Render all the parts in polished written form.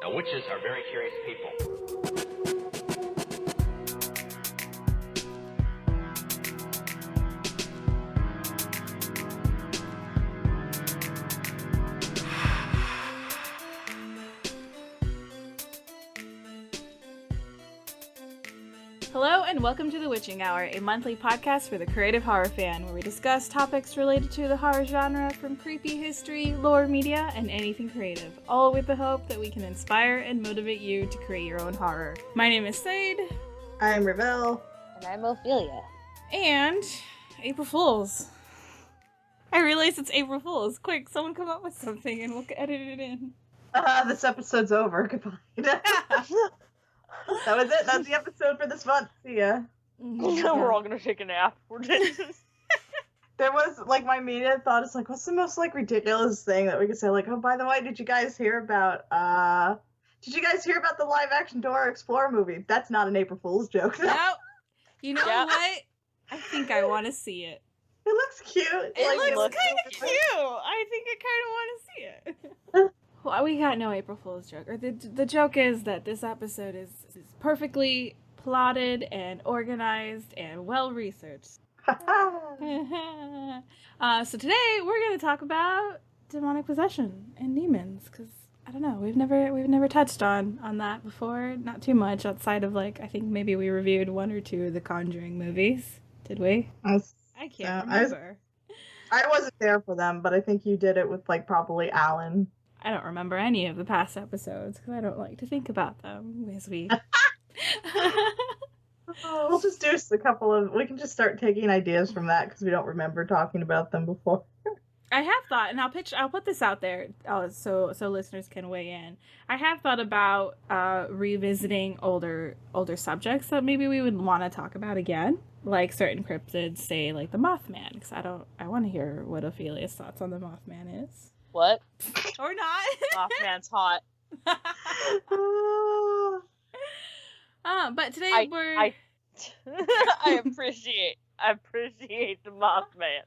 Now, witches are very curious people. Hello and welcome to The Witching Hour, a monthly podcast for the creative horror fan, where we discuss topics related to the horror genre from creepy history, lore, media, and anything creative, all with the hope that we can inspire and motivate you to create your own horror. My name is Seid. I'm Ravel. And I'm Ophelia. And April Fools. I realize it's April Fools. Quick, someone come up with something and we'll edit it in. This episode's over. Goodbye. That was it. That's the episode for this month. See ya. We're all gonna take a nap. There was, my immediate thought is, what's the most, ridiculous thing that we could say? Oh, by the way, did you guys hear about the live-action Dora Explorer movie? That's not an April Fool's joke. No. You know what? I think I want to see it. It looks cute. It looks kind of cute. I think I kind of want to see it. Well, we got no April Fool's joke. Or the joke is that this episode is perfectly plotted and organized and well researched. So today we're going to talk about demonic possession and demons, because I don't know, we've never touched on that before. Not too much outside of I think maybe we reviewed one or two of the Conjuring movies. Did we? I can't remember. I wasn't there for them, but I think you did it with probably Alan. I don't remember any of the past episodes because I don't like to think about them as we... We'll just do a couple of... We can just start taking ideas from that because we don't remember talking about them before. I have thought, and I'll put this out there so listeners can weigh in. I have thought about revisiting older subjects that maybe we would want to talk about again, like certain cryptids, say the Mothman, because I want to hear what Ophelia's thoughts on the Mothman is. What? Or not. Mothman's hot. But today I appreciate the Mothman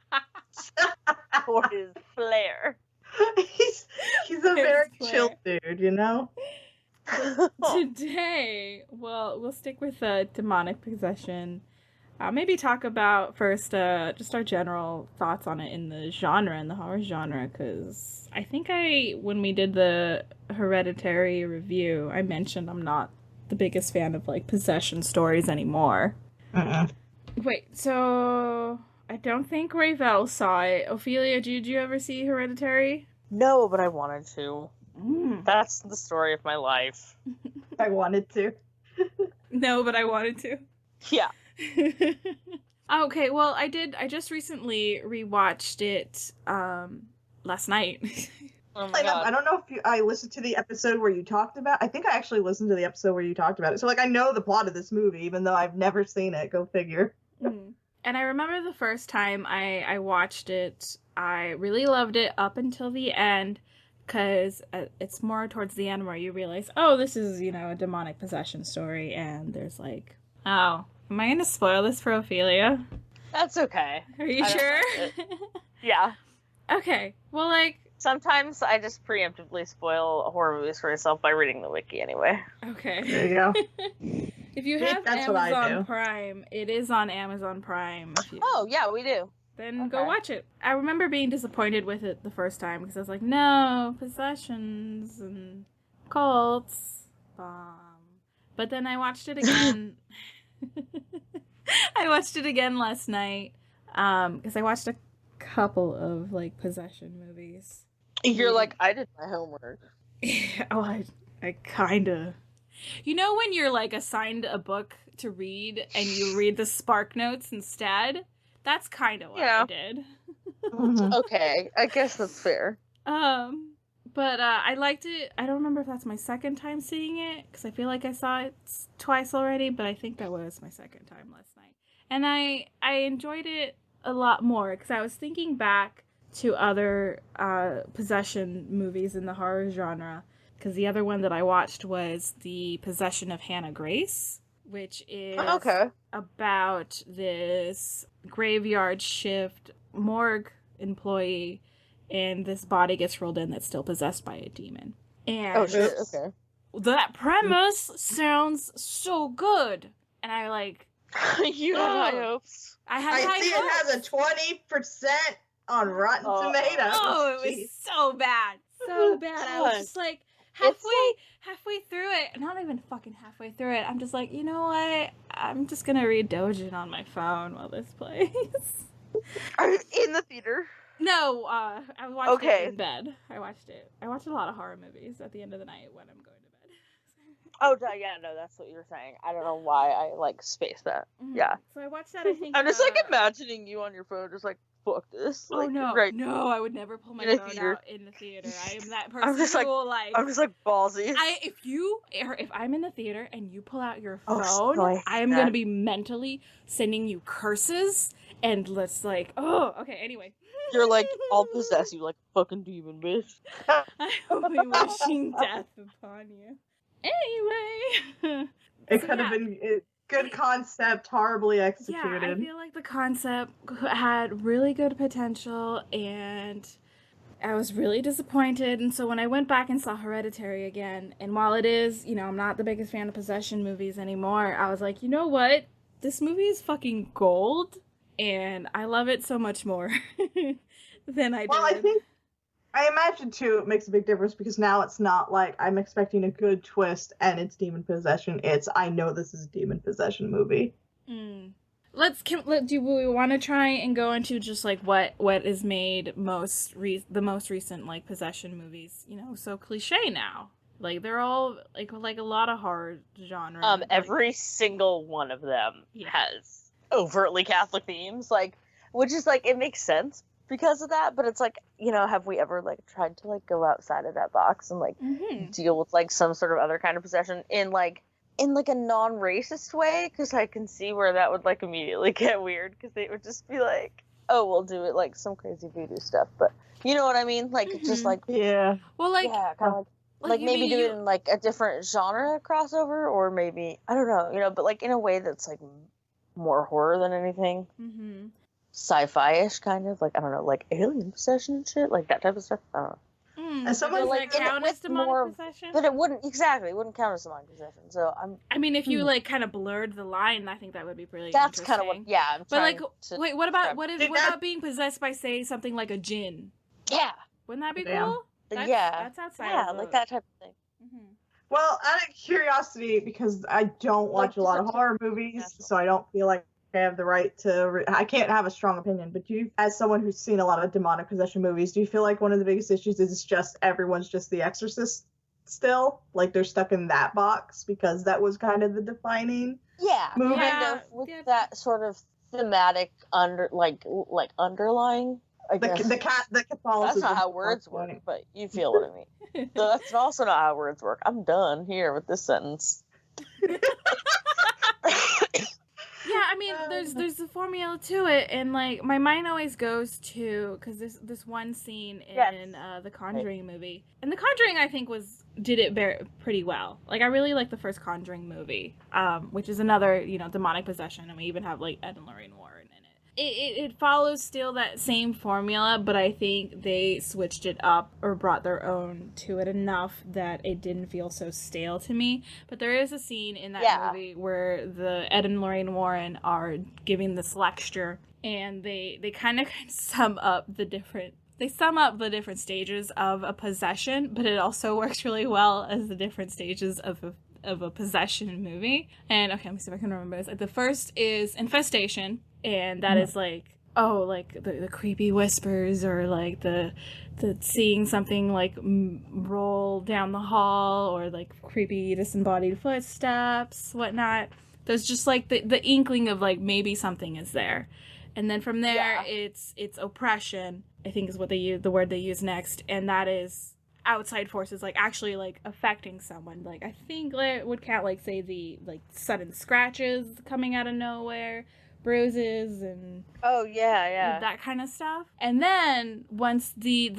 for his flair. He's a very chill dude, you know? Today, we'll stick with demonic possession. Maybe talk about first just our general thoughts on it in the horror genre, because I think when we did the Hereditary review, I mentioned I'm not the biggest fan of possession stories anymore. Wait, so I don't think Ravel saw it. Ophelia, did you ever see Hereditary? No, but I wanted to. That's the story of my life. I wanted to. No, but I wanted to. Yeah. Okay, well, I just recently rewatched it last night. Oh my God. I don't know if I listened to the episode where you talked about... I think I actually listened to the episode where you talked about it. So, I know the plot of this movie, even though I've never seen it. Go figure. And I remember the first time I watched it, I really loved it up until the end, because it's more towards the end where you realize, oh, this is, a demonic possession story, and there's oh, am I going to spoil this for Ophelia? That's okay. Are you sure? Yeah. Okay, well, sometimes I just preemptively spoil horror movies for myself by reading the wiki anyway. Okay. There you go. If you have That's what I Amazon do. Prime, it is on Amazon Prime. Oh, yeah, we do. Then go watch it. I remember being disappointed with it the first time because I was like, no, possessions and cults. But then I watched it again. I watched it again last night because I watched a couple of possession movies. You're I did my homework. Oh, I kinda. You know when you're assigned a book to read and you read the Spark Notes instead? That's kind of what I did. Okay, I guess that's fair. But I liked it. I don't remember if that's my second time seeing it, because I feel like I saw it twice already, but I think that was my second time last night. And I enjoyed it a lot more, because I was thinking back to other possession movies in the horror genre, because the other one that I watched was The Possession of Hannah Grace, which is about this graveyard shift morgue employee, and this body gets rolled in that's still possessed by a demon. And oh shit, okay. that premise sounds so good. And I like, You have high hopes. I had I high see hopes. it has a 20% on Rotten Tomatoes. Oh, it Jeez. was so bad. So bad. I was just like, halfway through it, not even fucking halfway through it, I'm just like, you know what? I'm just gonna read Dojin on my phone while this plays. Are you in the theater? No, I watched it in bed. I watched a lot of horror movies at the end of the night when I'm going to bed. Oh, yeah, no, that's what you were saying. I don't know why I, like, spaced that. Mm-hmm. Yeah. So I watched that, I think, I'm just, like, imagining you on your phone, just like, fuck this. oh, Like, no. right. No, I would never pull my In a phone theater. out in the theater. I am that person I'm just, who like, will, like... I'm just, like, ballsy. If I'm in the theater and you pull out your Oh, phone, so I hate I am that. going to be mentally sending you curses and let's like, oh, okay, anyway. You're, like, I'll possess you like a fucking demon, bitch. I will be wishing death upon you. Anyway. It So, could have been a good concept, horribly Yeah, executed. I feel like the concept had really good potential and I was really disappointed. And so when I went back and saw Hereditary again, and while it is, I'm not the biggest fan of possession movies anymore, I was like, you know what? This movie is fucking gold, and I love it so much more than I did. Well, I imagine too it makes a big difference because now it's not like I'm expecting a good twist and it's demon possession. It's I know this is a demon possession movie. Mm. Do we want to try and go into just like what is made the most recent like possession movies? So cliche now. Like they're all like a lot of horror genre. Every single one of them has overtly Catholic themes, like, which is like it makes sense because of that. But it's like, have we ever like tried to like go outside of that box and like deal with like some sort of other kind of possession in a non-racist way? Because I can see where that would like immediately get weird because they would just be like, oh, we'll do it like some crazy voodoo stuff, but you know what I mean, like just like Yeah. Well, like yeah, kind of like maybe do it in like a different genre crossover, or maybe I don't know, but like in a way that's like more horror than anything, sci-fi-ish kind of, like I don't know, like alien possession and shit, like that type of stuff. I don't know. And someone does like that count as demonic possession? But it wouldn't count as demonic possession. So I mean, if you like kind of blurred the line, I think that would be really that's interesting. kind of what. Yeah, I'm but like, to wait, what about Did about being possessed by say something like a djinn? Yeah. Wouldn't that be Damn. cool? That's outside. Yeah, of like that type of thing. Well, out of curiosity, because I don't watch a lot of horror movies, so I don't feel like I have the right to. I can't have a strong opinion. But as someone who's seen a lot of demonic possession movies, do you feel like one of the biggest issues is it's just everyone's just The Exorcist still? Like they're stuck in that box because that was kind of the defining. Yeah, movie. kind of with that sort of thematic underlying. I guess. The Catholicism. That's not how words work, but you feel what I mean. So that's also not how words work. I'm done here with this sentence. Yeah, I mean, there's a formula to it, and like my mind always goes to because this one scene in the Conjuring movie, and the Conjuring I think did it pretty well. Like I really like the first Conjuring movie, which is another demonic possession, and we even have like Ed and Lorraine Warren in it. It follows still that same formula, but I think they switched it up or brought their own to it enough that it didn't feel so stale to me. But there is a scene in that movie where the Ed and Lorraine Warren are giving this lecture, and they kind of sum up the different stages of a possession, but it also works really well as the different stages of a possession movie. And okay, let me see if I can remember this. Like the first is infestation, and that is like the creepy whispers, or like the seeing something like roll down the hall, or like creepy disembodied footsteps, whatnot. There's just like the inkling of like maybe something is there. And then from there it's oppression, I think is what the word they use next, and that is outside forces like actually like affecting someone. Like I think like would count like say the like sudden scratches coming out of nowhere, bruises, and that kind of stuff. And then once the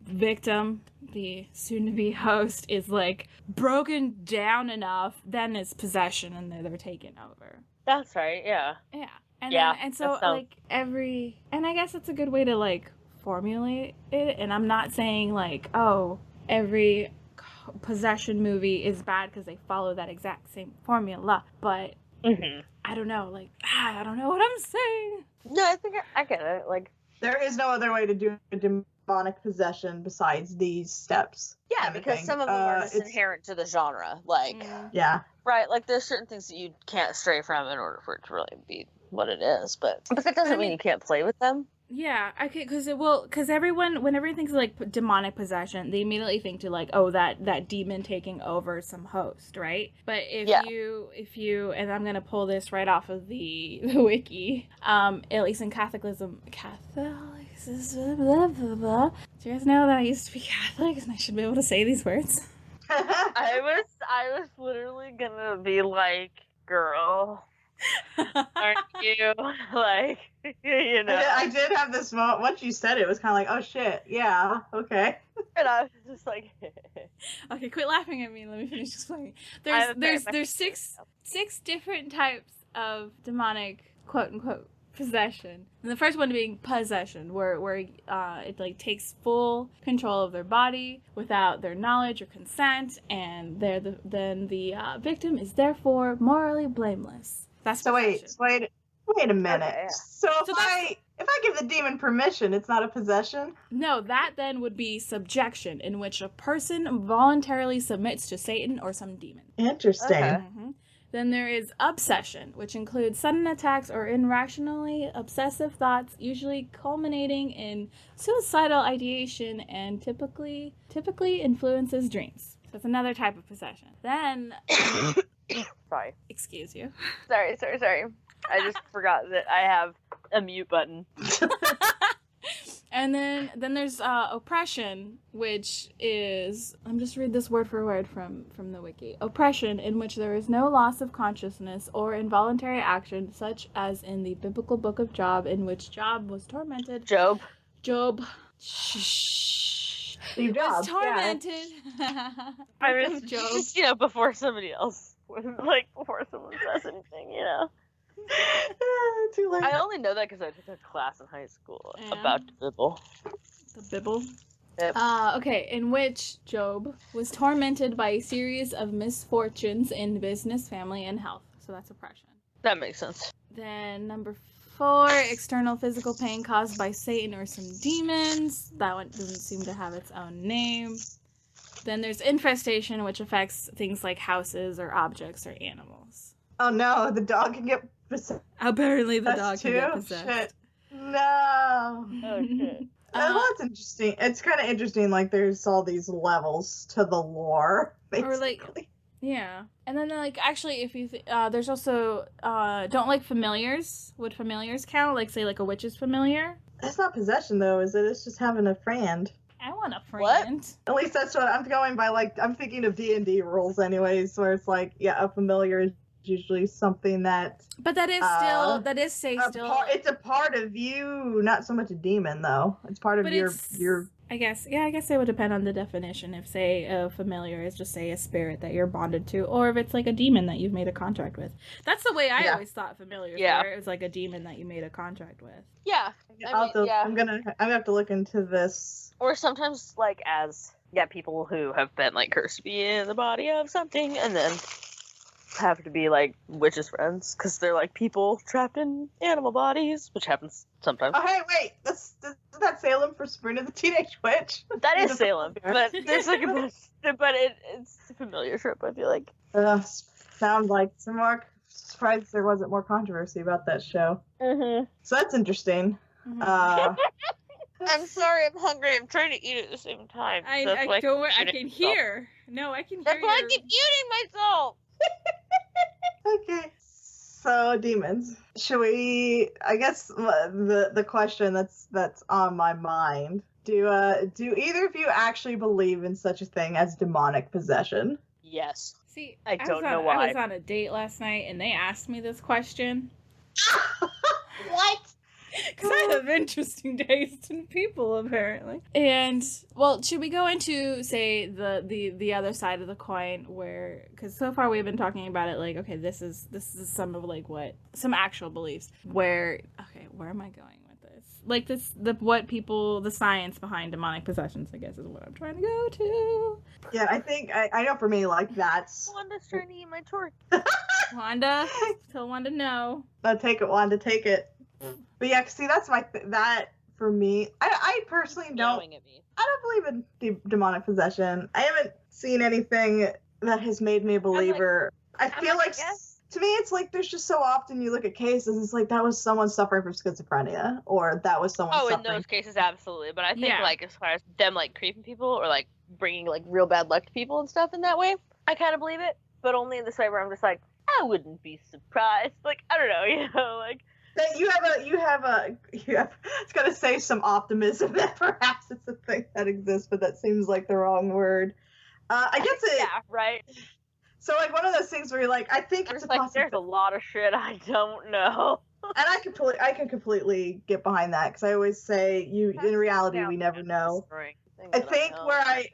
victim, the soon-to-be host, is like broken down enough, then it's possession and they're taken over. That's right. Yeah. And then, and so like and I guess it's a good way to like formulate it. And I'm not saying like every possession movie is bad because they follow that exact same formula. But I don't know, like, I don't know what I'm saying. No, I think I get it. Like, there is no other way to do a demonic possession besides these steps. yeah, kind of because thing. some of them are just it's- inherent to the genre. Like, Yeah. right, like there's certain things that you can't stray from in order for it to really be what it is. But that doesn't mean you can't play with them. Yeah, okay, because everyone, when everyone thinks of, like, demonic possession, they immediately think to, like, oh, that demon taking over some host, right? But if you, and I'm gonna pull this right off of the wiki, at least in Catholicism, do you guys know that I used to be Catholic and I should be able to say these words? I was literally gonna be like, girl, aren't you? Like, you know. I did have this moment. Once you said it, it was kind of like, oh shit, yeah, okay. And I was just like, Okay, quit laughing at me. Let me finish explaining. There's six different types of demonic quote unquote possession. And the first one being possession, where it like takes full control of their body without their knowledge or consent, and then the victim is therefore morally blameless. That's So possession. wait a minute. Okay, yeah. So if I give the demon permission, it's not a possession? No, that then would be subjection, in which a person voluntarily submits to Satan or some demon. Interesting. Okay. Then there is obsession, which includes sudden attacks or irrationally obsessive thoughts, usually culminating in suicidal ideation and typically influences dreams. So it's another type of possession. Then, sorry. excuse you. Sorry. I just forgot that I have a mute button. And then there's oppression, which is, I'm just read this word for word from the wiki. Oppression, in which there is no loss of consciousness or involuntary action, such as in the biblical book of Job, in which Job was tormented. Job. Steve Jobs, was tormented. I mean, Job. just, before somebody else, like, before someone says anything, Too late. I only know that because I took a class in high school Yeah. about the Bible. The Bible. Yep. Okay, in which Job was tormented by a series of misfortunes in business, family, and health. So that's oppression. That makes sense. Then number 4, external physical pain caused by Satan or some demons. That one doesn't seem to have its own name. Then there's infestation, which affects things like houses or objects or animals. Oh no, the dog can get possessed. Apparently the That's dog can get possessed. Shit. No. Oh, shit. Well, that's interesting. It's kind of interesting, like, there's all these levels to the lore, basically. Or, like, yeah. And then, like, actually, if you there's also, don't like familiars. Would familiars count? Like, say, like, a witch's familiar? That's not possession, though, is it? It's just having a friend. I want a What? friend. At least that's what I'm going by, like, I'm thinking of D&D rules anyways, where it's like, yeah, a familiar is usually something that... But that is still, it's a part of you, not so much a demon, though. It's part of But your... I guess it would depend on the definition. If, say, a familiar is just, say, a spirit that you're bonded to, or if it's, like, a demon that you've made a contract with. That's the way I always thought familiars were. It was, like, a demon that you made a contract with. Yeah. I'm gonna have to look into this. Or sometimes, like, people who have been, like, cursed to be in the body of something, and then have to be, like, witches' friends, because they're, like, people trapped in animal bodies, which happens sometimes. Oh, hey, wait! Is that Salem for Sabrina the Teenage Witch? That is Salem, but there's, like, it's a familiar trope, I feel like. Sounds like some more... Surprised there wasn't more controversy about that show. Mm-hmm. So that's interesting. Mm-hmm. I'm sorry, I'm hungry. I'm trying to eat at the same time. I can hear. No, I can hear. That's why I keep muting myself. Okay. So demons. Should we? I guess the question that's on my mind. Do either of you actually believe in such a thing as demonic possession? Yes. See, I don't know why. I was on a date last night and they asked me this question. What? Because I have interesting taste in people, apparently. And, well, should we go into, say, the other side of the coin where, because so far we've been talking about it like, okay, this is some of, like, what, some actual beliefs. Where am I going with Like this, the science behind demonic possessions, I guess, is what I'm trying to go to. Yeah, I think I know for me, like that's. Wanda's trying to eat my torque. Wanda, tell Wanda no. No, take it, Wanda, take it. But yeah, see, that's that for me. I personally don't. Yelling at me. I don't believe in demonic possession. I haven't seen anything that has made me a believer. I feel like to me, it's like there's just so often you look at cases, it's like that was someone suffering from schizophrenia, or that was someone. Oh, suffering. in those cases, absolutely. But I think like as far as them like creeping people or like bringing like real bad luck to people and stuff in that way, I kind of believe it. But only in this way where I'm just like, I wouldn't be surprised. Like I don't know, like. You have. I was gonna say some optimism that perhaps it's a thing that exists, but that seems like the wrong word. I guess it. Yeah, right. So like one of those things where you're like, I think it's like there's a lot of shit I don't know. And I can completely get behind that because I always say in reality we never know. I think where I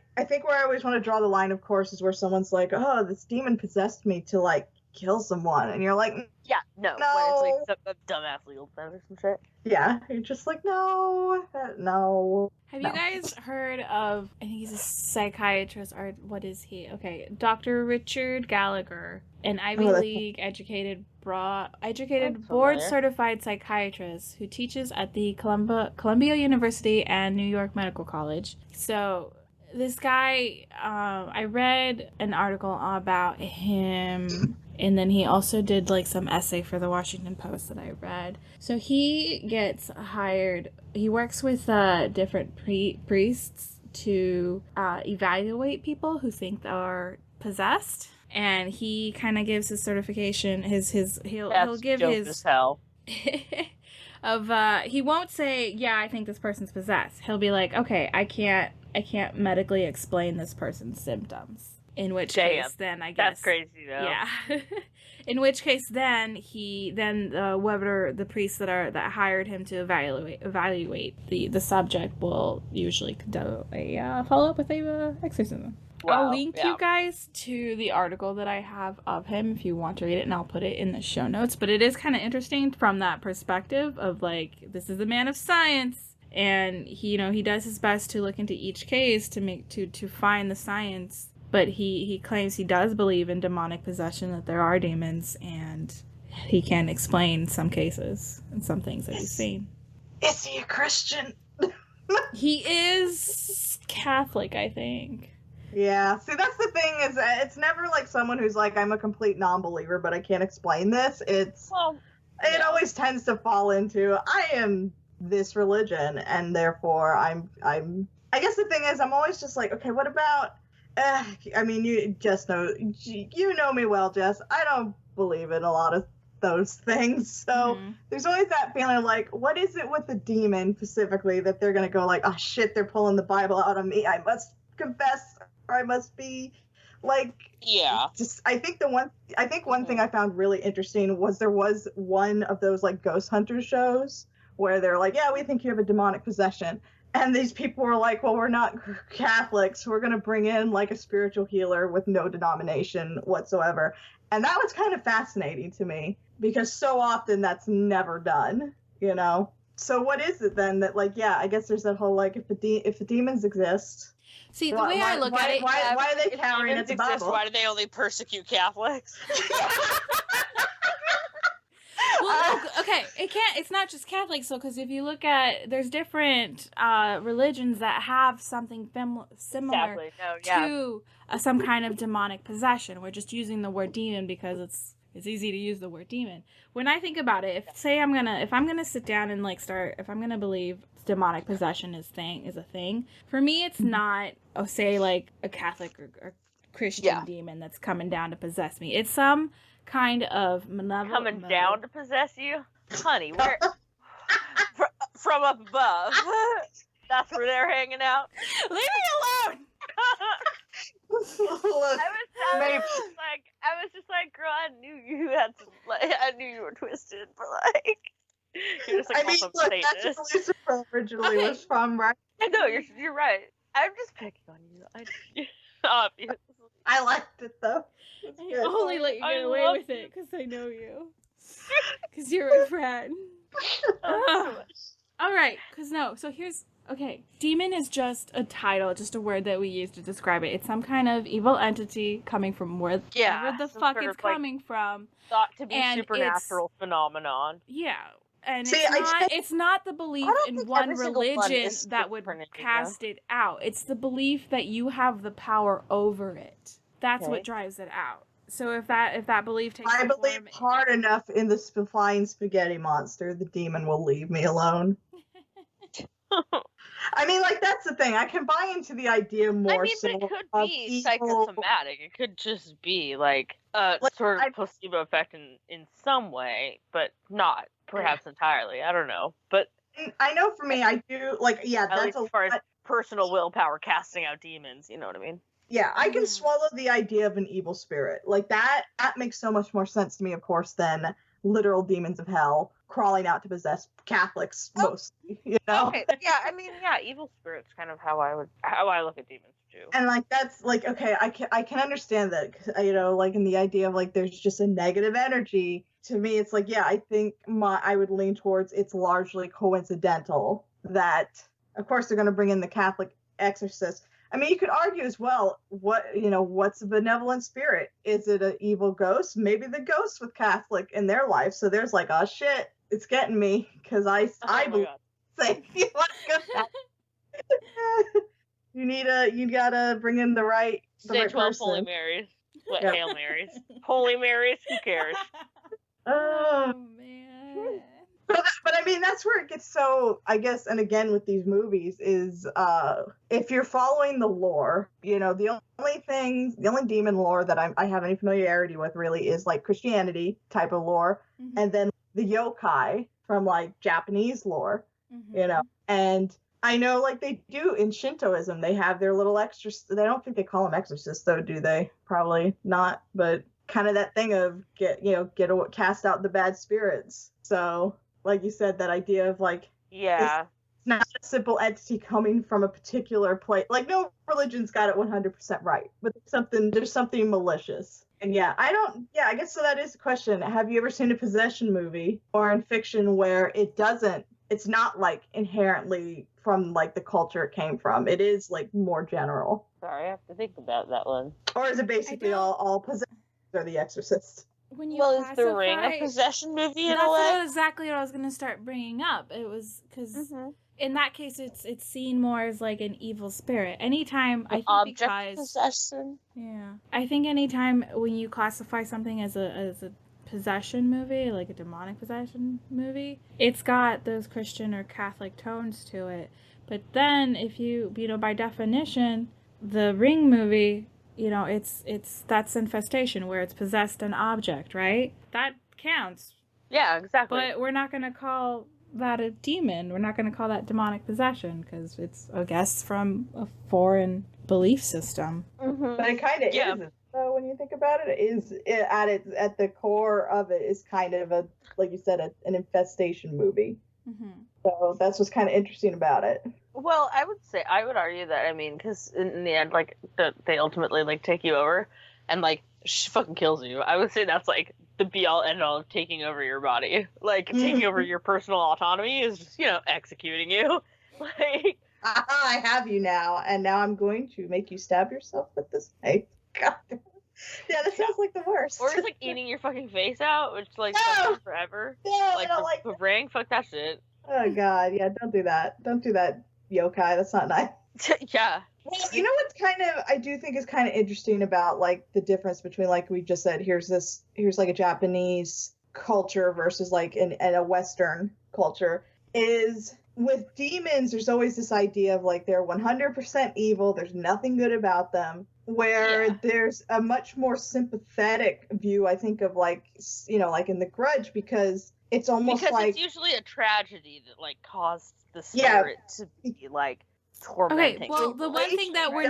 always want to draw the line, of course, is where someone's like, oh, this demon possessed me to like kill someone, and you're like, no. When it's like some dumbass legal defense or some shit. Yeah, you're just like, no. Have you guys heard of, I think he's a psychiatrist, or what is he? Okay, Dr. Richard Gallagher, an Ivy League educated board-certified psychiatrist who teaches at the Columbia University and New York Medical College. So this guy, I read an article about him, and then he also did like some essay for the Washington Post that I read. So he gets hired, he works with different priests to evaluate people who think they are possessed. And he kind of gives his certification, he'll give his as hell. he won't say, yeah, I think this person's possessed. He'll be like, okay, I can't medically explain this person's symptoms. In which case, then I guess that's crazy, though. Yeah. In which case, then whoever the priests that hired him to evaluate the subject will usually do a follow up with a exorcism. Wow. I'll link you guys to the article that I have of him if you want to read it, and I'll put it in the show notes. But it is kind of interesting from that perspective of like, this is a man of science, and he does his best to look into each case to find the science. But he claims he does believe in demonic possession, that there are demons, and he can explain some cases and some things that he's seen. Is he a Christian? He is Catholic, I think. Yeah. See, that's the thing, is that it's never like someone who's like, I'm a complete non-believer, but I can't explain this. It always tends to fall into, I am this religion, and therefore I'm I guess the thing is, I'm always just like, okay, what about I mean, you know me well, Jess. I don't believe in a lot of those things. So there's always that feeling of like, what is it with the demon specifically that they're going to go like, oh shit, they're pulling the Bible out on me. I must confess, or I must be like, yeah. Just, I think one thing I found really interesting was there was one of those like ghost hunter shows where they're like, yeah, we think you have a demonic possession. And these people were like, well, we're not Catholics. We're going to bring in like a spiritual healer with no denomination whatsoever. And that was kind of fascinating to me because so often that's never done, you know? So what is it then that like, yeah, I guess there's that whole like, if the demons exist. See, the way I look at it. Why are they cowering at the Bible? Why do they only persecute Catholics? Well, no, okay, it's not just Catholics, though, because if you look at, there's different religions that have something similar to some kind of demonic possession. We're just using the word demon because it's easy to use the word demon. When I think about it, if I'm gonna sit down and like if I'm gonna believe demonic possession is a thing, for me it's not say like a Catholic or Christian demon that's coming down to possess me. It's some kind of coming down to possess you, honey. Where from up above? That's where they're hanging out. Leave me alone. I was just like, girl, I knew you had some, I knew you were twisted, but like, you're just like, I mean, look, that's where Lucifer originally was from, right? I know you're right. I'm just picking on you. Obviously. I liked it though. I only let you get away with it because I know you. Because you're a friend. All right, because no. So here's okay. Demon is just a title, just a word that we use to describe it. It's some kind of evil entity coming from wherever the some fuck sort it's of, like, coming from, thought to be and supernatural phenomenon. yeah, and See, it's not the I belief don't in think one every single one religion is that would schizophrenia. cast it out. It's the belief that you have the power over it. That's Okay. what drives it out. So if that belief takes I the believe form, hard enough in the flying spaghetti monster, the demon will leave me alone. I mean, like, that's the thing. I can buy into the idea more I mean, so but it could of be evil. psychosomatic. It could just be like a Like, sort of placebo effect in some way, but not perhaps entirely. I don't know. But I know for me, I do, like, yeah, at that's least as far as personal willpower casting out demons, you know what I mean? yeah, I can swallow the idea of an evil spirit. Like, that makes so much more sense to me, of course, than literal demons of hell crawling out to possess Catholics, mostly, you know? Okay, yeah, I mean, yeah, evil spirits kind of how I look at demons too. And, like, that's, like, okay, I can understand that, 'cause, you know, like, in the idea of, like, there's just a negative energy. To me, it's like, yeah, I think I would lean towards it's largely coincidental that, of course, they're going to bring in the Catholic exorcist. I mean, you could argue as well, what's a benevolent spirit? Is it an evil ghost? Maybe the ghost with Catholic in their life. So there's like, oh shit, it's getting me because I believe say you want to go. You gotta bring in the right Say 12 person. Holy Marys. What, Yep. Hail Marys? Holy Marys? Who cares? Oh man. But I mean, that's where it gets so, I guess, and again with these movies is if you're following the lore, you know, the only demon lore that I have any familiarity with really is like Christianity type of lore, and then the yokai from like Japanese lore, you know, and I know like they do in Shintoism, they have their little exorcists. They don't think they call them exorcists though, do they? Probably not, but kind of that thing of cast out the bad spirits. So like you said, that idea of like, yeah, it's not a simple entity coming from a particular place. Like no religion's got it 100% right, but there's something malicious. And I guess so. That is the question. Have you ever seen a possession movie or in fiction where it's not like inherently from like the culture it came from? It is like more general. Sorry, I have to think about that one. Or is it basically all possessions are the Exorcist? When you is The Ring a possession movie in a way? That's exactly what I was going to start bringing up. It was because in that case, it's seen more as like an evil spirit. Anytime I think object possession. Yeah, I think anytime when you classify something as a possession movie, like a demonic possession movie, it's got those Christian or Catholic tones to it. But then if you by definition, the Ring movie, that's infestation where it's possessed an object, right? That counts. Yeah, exactly. But we're not going to call that a demon. We're not going to call that demonic possession because it's, I guess, from a foreign belief system. But it kind of is. So when you think about it, at the core of it is kind of a, like you said, an infestation movie. So that's what's kind of interesting about it. Well, I would argue that, I mean, because in the end, like, they ultimately, like, take you over and, like, she fucking kills you. I would say that's, like, the be-all, end-all of taking over your body. Like, taking over your personal autonomy is just, executing you. Like, I have you now, and now I'm going to make you stab yourself with this knife. God. Yeah, that sounds like the worst. Or it's, like, eating your fucking face out, which, like, goes forever. No, like, I don't like the Ring, fuck that shit. Oh, God, yeah, don't do that. Don't do that, yokai. That's not nice. Yeah. Well, you know what's I do think is kind of interesting about, like, the difference between, like we just said, here's like a Japanese culture versus, like, a Western culture, is with demons, there's always this idea of, like, they're 100% evil, there's nothing good about them, where there's a much more sympathetic view, I think, of, like, like in The Grudge, because it's almost like... it's usually a tragedy that, like, caused the spirit to be, like, tormenting. Okay, well, the one thing that we're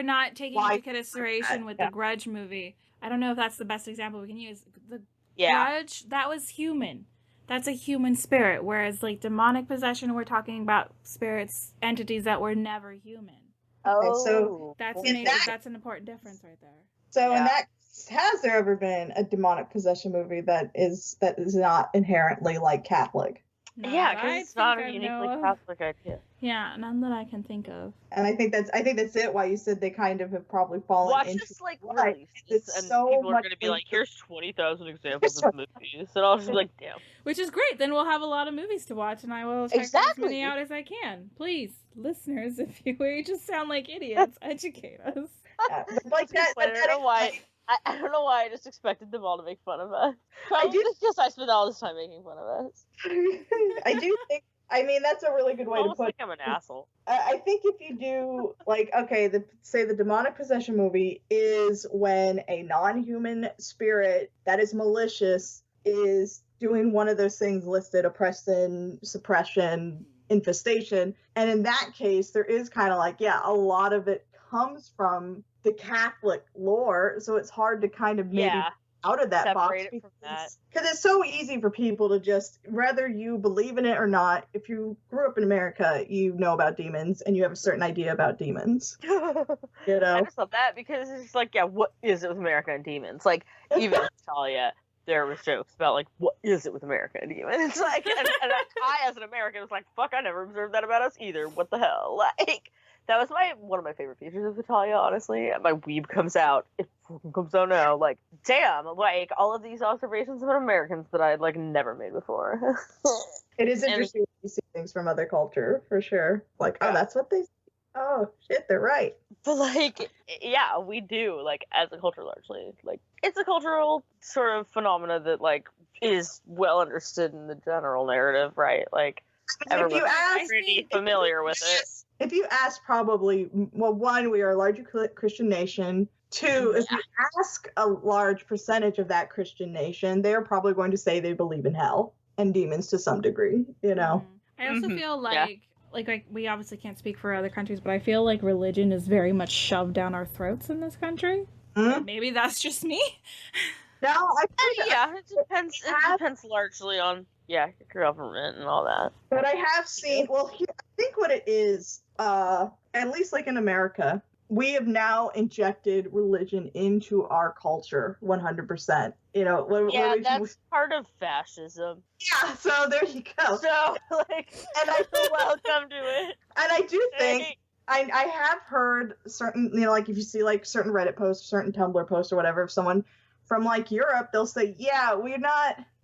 not taking into consideration with the Grudge movie, I don't know if that's the best example we can use. The Grudge, that was human. That's a human spirit, whereas, like, demonic possession, we're talking about spirits, entities that were never human. Okay, so that's an important difference right there. So in that, has there ever been a demonic possession movie that is not inherently, like, Catholic? None Yeah, that because I it's not a think I uniquely know of. Catholic idea. Yeah, none that I can think of. And I think that's it. Why you said they kind of have probably fallen Watch into this like what? release, It's and so people are much gonna be like, "Here's 20,000 examples of movies," and I'll just be like, "Damn." Which is great. Then we'll have a lot of movies to watch, and I will check as many Exactly. out as I can. Please, listeners, if we just sound like idiots, educate us. like that. I don't know why. I don't know why I just expected them all to make fun of us. Probably because I spent all this time making fun of us. I do think. I mean, that's a really good way to Almost put like I'm an asshole. I think if you do, like, okay, say the demonic possession movie is when a non-human spirit that is malicious is doing one of those things listed: oppression, suppression, infestation. And in that case, there is kind of like, yeah, a lot of it comes from the Catholic lore, so it's hard to kind of maybe out of that box because it's so easy for people to just, whether you believe in it or not, if you grew up in America, you know about demons and you have a certain idea about demons. You know, I just love that because it's just like, yeah, what is it with America and demons? Like, even in Italia, there was jokes about like, what is it with America and demons? It's like, and I as an American was like, fuck, I never observed that about us either. What the hell? Like, that was one of my favorite features of Italia, honestly. My weeb comes out. It fucking comes out now. Like, damn, like, all of these observations about Americans that I'd, like, never made before. It is interesting when you see things from other culture, for sure. Like, oh, that's what they say. Oh, shit, they're right. But, like, yeah, we do, like, as a culture, largely. Like, it's a cultural sort of phenomena that, like, is well understood in the general narrative, right? Like, everyone's pretty familiar with it. If you ask, probably, well, one, we are a larger Christian nation. Two, if you ask a large percentage of that Christian nation, they're probably going to say they believe in hell and demons to some degree, you know? I also feel like we obviously can't speak for other countries, but I feel like religion is very much shoved down our throats in this country. Maybe that's just me. No, it depends. It depends largely on your government and all that. But I have seen. Well, I think what it is, at least like in America, we have now injected religion into our culture 100%. You know, that's part of fascism. Yeah, so there you go. So, like, and I feel welcome to it. And I do think. I have heard certain, you know, like if you see like certain Reddit posts, certain Tumblr posts or whatever, if someone from like Europe, they'll say, yeah,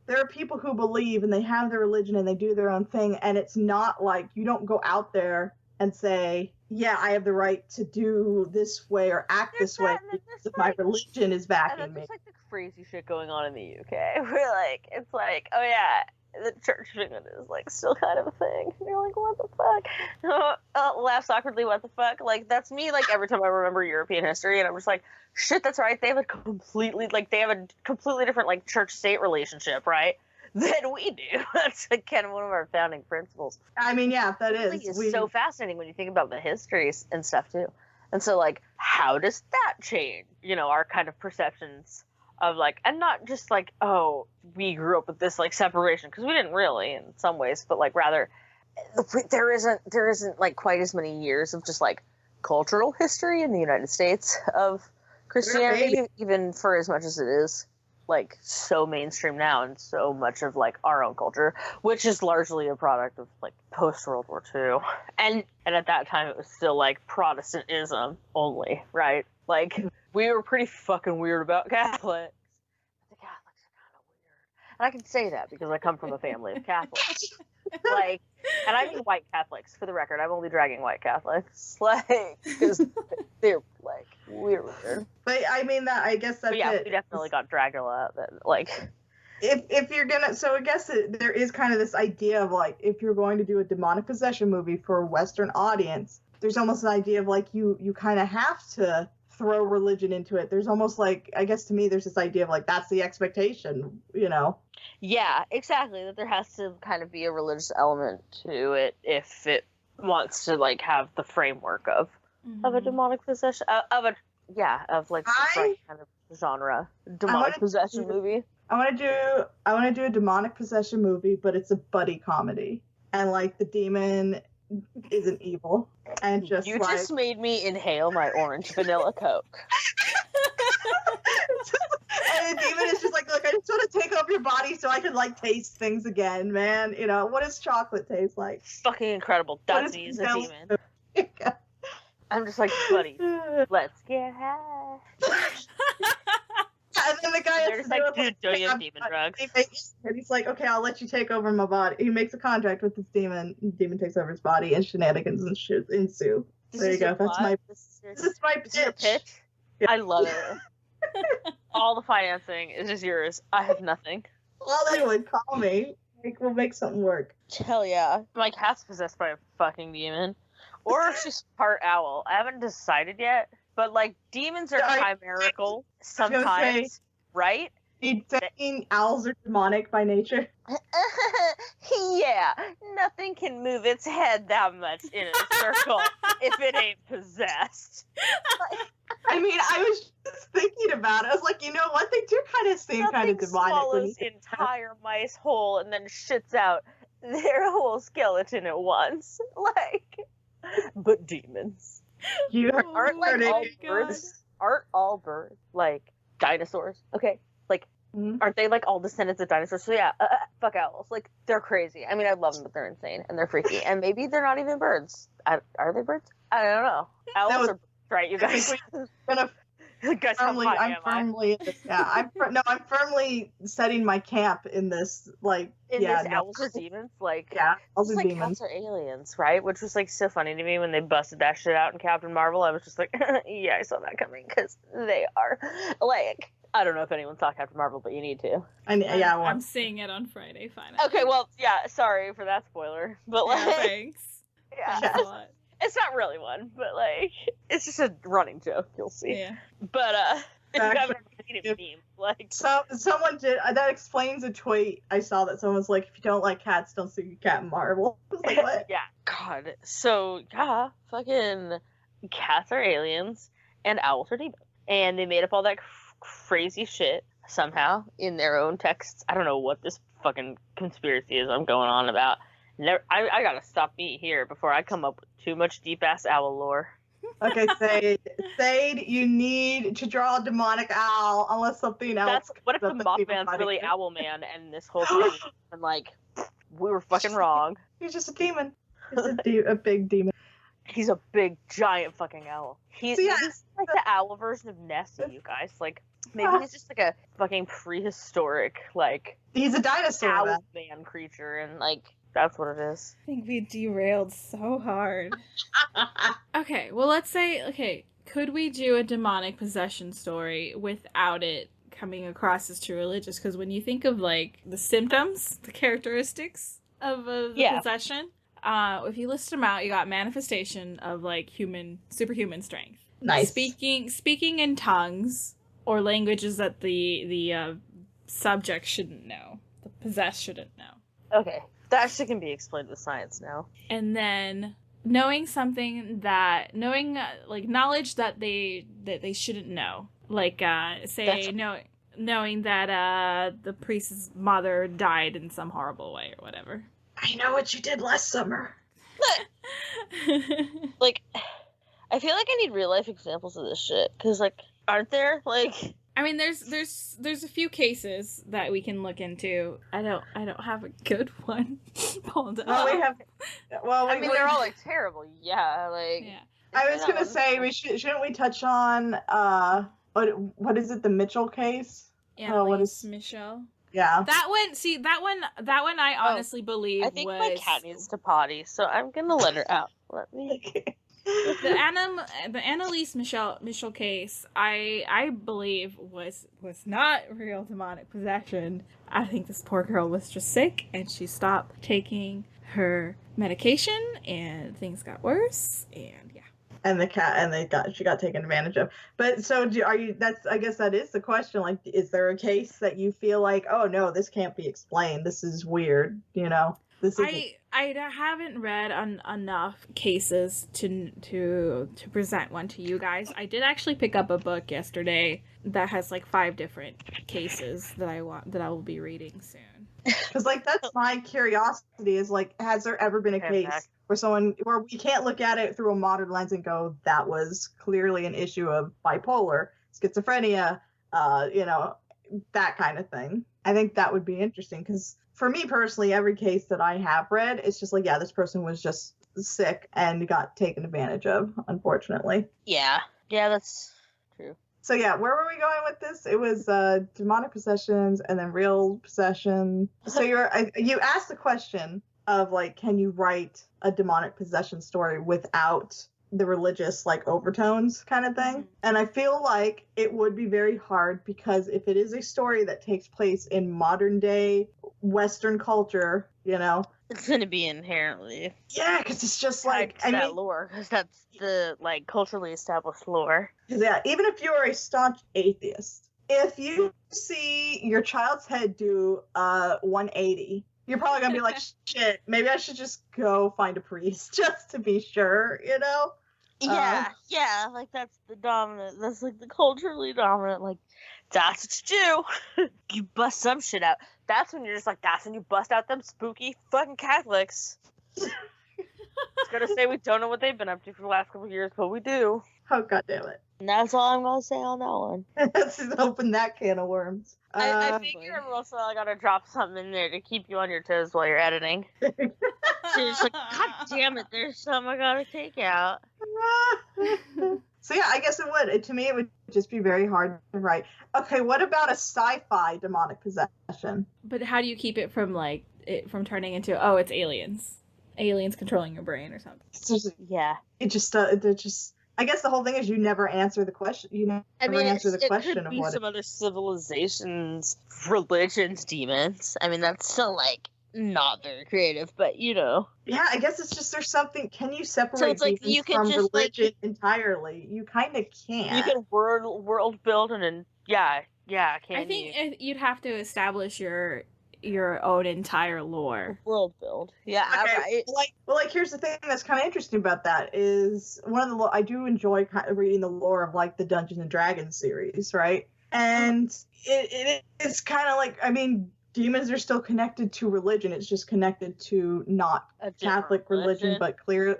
there are people who believe and they have their religion and they do their own thing. And it's not like you don't go out there and say, yeah, I have the right to do this way or act this way because my religion is backing me. There's like the crazy shit going on in the UK where like, it's like, oh yeah, the church of England is like still kind of a thing. And you're like, what the fuck? Laughs awkwardly, what the fuck? Like, that's me like every time I remember European history and I'm just like, shit, that's right. They have a completely different like church-state relationship, right? Than we do. That's again one of our founding principles. I mean, yeah, that is. It's so fascinating when you think about the histories and stuff too. And so like, how does that change, you know, our kind of perceptions of like, and not just like, oh, we grew up with this like separation, because we didn't really in some ways, but like rather there isn't like quite as many years of just like cultural history in the United States of Christianity, even for as much as it is like so mainstream now and so much of like our own culture, which is largely a product of like post World War II. And at that time it was still like Protestantism only, right? Like we were pretty fucking weird about Catholics. The Catholics are kind of weird. And I can say that because I come from a family of Catholics. Like, and I mean white Catholics, for the record. I'm only dragging white Catholics, like, because they're like weird. But I mean that. I guess that's we definitely got Dracula. But like, if you're gonna, so I guess there is kind of this idea of like, if you're going to do a demonic possession movie for a Western audience, there's almost an idea of like you kind of have to throw religion into it. There's almost like, I guess to me, there's this idea of like, that's the expectation, you know? Yeah, exactly. That there has to kind of be a religious element to it if it wants to like have the framework of a demonic possession, of like some kind of genre, demonic possession movie. I want to do a demonic possession movie, but it's a buddy comedy, and like the demon isn't evil, and just just made me inhale my orange vanilla Coke. And the demon is just like, look, I just want to take over your body so I can like taste things again, man. You know, what does chocolate taste like? Fucking incredible. That's me as a demon. I'm just like, buddy, let's get high. And then the guy They're just like, dude, don't you have demon drugs? And he's like, okay, I'll let you take over my body. He makes a contract with this demon. The demon takes over his body, and shenanigans and shit ensue. There you go. That's my. This is my pitch. Yeah. I love it. All the financing is just yours. I have nothing. Well, they would call me. We'll make something work. Hell yeah. My cat's possessed by a fucking demon. Or she's part owl. I haven't decided yet. But, like, demons are chimerical sometimes, right? You're saying owls are demonic by nature? Yeah. Nothing can move its head that much in a circle if it ain't possessed. I mean, I was just thinking about it. I was like, you know what? They do kind of seem kind of demonic. Swallows entire mice whole and then shits out their whole skeleton at once. Like, but demons. You aren't like all birds. Aren't all birds like dinosaurs? Okay, like aren't they like all descendants of dinosaurs? So yeah, fuck owls. Like they're crazy. I mean, I love them, but they're insane and they're freaky. And maybe they're not even birds. Are they birds? I don't know. Owls are birds, right? You guys. Guys, I'm firmly setting my camp in this. Like, owls are demons. Like, owls are demons. Cats are aliens, right? Which was like so funny to me when they busted that shit out in Captain Marvel. I was just like, yeah, I saw that coming because they are like. I don't know if anyone saw Captain Marvel, but you need to. I'm seeing it on Friday. Fine. Okay, well, yeah. Sorry for that spoiler, but like, thanks. Yeah. Thanks a lot. It's not really one, but like it's just a running joke. You'll see. Yeah. But if you haven't seen it, meme, like someone did that explains a tweet I saw that someone was like, if you don't like cats, don't see Captain Marvel. I was like, what? Yeah. God. So yeah, fucking cats are aliens and owls are demons, and they made up all that crazy shit somehow in their own texts. I don't know what this fucking conspiracy is I'm going on about. I gotta stop me here before I come up with too much deep ass owl lore. Okay, Seid, you need to draw a demonic owl unless something else. What if the Mothman's really Owl Man and this whole thing and like we were fucking wrong? He's just a demon. He's a big demon. He's a big giant fucking owl. He's like the owl version of Nessie, you guys. Like maybe he's just like a fucking prehistoric like. He's a dinosaur. Owl man creature and like. That's what it is. I think we derailed so hard. Okay, well, let's say, could we do a demonic possession story without it coming across as too religious? Because when you think of, like, the symptoms, the characteristics of the possession, if you list them out, you got manifestation of, like, superhuman strength. Nice. Speaking in tongues or languages that the subject shouldn't know. The possessed shouldn't know. Okay. That shit can be explained with science now. And then knowing something knowledge that they shouldn't know. Like, knowing that the priest's mother died in some horrible way or whatever. I know what you did last summer. Like, I feel like I need real life examples of this shit. Because, like, aren't there? Like... I mean, there's a few cases that we can look into. I don't have a good one pulled up. I mean, they're all like terrible. Yeah, like. Yeah. I was gonna say shouldn't we touch on what is it, the Mitchell case? Yeah, what is Michelle? Yeah. That one I honestly believe. I think my cat needs to potty, so I'm gonna let her out. Let me. The Annalise Michelle case, I believe was not real demonic possession. I think this poor girl was just sick and she stopped taking her medication and things got worse and yeah. And she got taken advantage of. But so I guess that is the question. Like, is there a case that you feel like, oh no, this can't be explained. This is weird, you know? I haven't read enough cases to present one to you guys. I did actually pick up a book yesterday that has like 5 different cases that I will be reading soon. Because like that's my curiosity is like, has there ever been a case where we can't look at it through a modern lens and go, that was clearly an issue of bipolar, schizophrenia, that kind of thing. I think that would be interesting because for me personally, every case that I have read, it's just like, yeah, this person was just sick and got taken advantage of, unfortunately. Yeah, that's true. So yeah, where were we going with this? It was demonic possessions and then real possession. So you asked the question of like, can you write a demonic possession story without the religious like overtones kind of thing? And I feel like it would be very hard because if it is a story that takes place in modern day Western culture, you know, it's gonna be inherently because it's just like that lore, because that's the like culturally established lore. Yeah, even if you are a staunch atheist, if you see your child's head do 180, you're probably gonna be like, shit, maybe I should just go find a priest just to be sure, you know? Yeah, like that's like the culturally dominant, like that's what you do. You bust some shit out. That's when you're just like, that's when you bust out them spooky fucking Catholics. I was gonna say we don't know what they've been up to for the last couple of years, but we do. Oh, god damn it. And that's all I'm gonna say on that one. Let's just open that can of worms. I figure also I gotta drop something in there to keep you on your toes while you're editing. So it's like, god damn it, there's some I gotta take out. So yeah, I guess it would. To me, it would just be very hard to write. Okay, what about a sci-fi demonic possession? But how do you keep it from like from turning into it's aliens controlling your brain or something? It's just, yeah, it just I guess the whole thing is you never answer the question. You never answer the question could of be what some other civilizations, religions, demons. I mean, that's still like not very creative, but you know. Yeah, I guess it's just there's something. Can you separate so it's like demons you can from just religion entirely? You kind of can't. You can world build and can I think you'd have to establish your own entire lore. World build. Yeah, okay, right. Like here's the thing that's kind of interesting about that is one of the I do enjoy kind of reading the lore of like the Dungeons and Dragons series, right? And it is kind of like, I mean, demons are still connected to religion. It's just connected to not Catholic religion, but clearly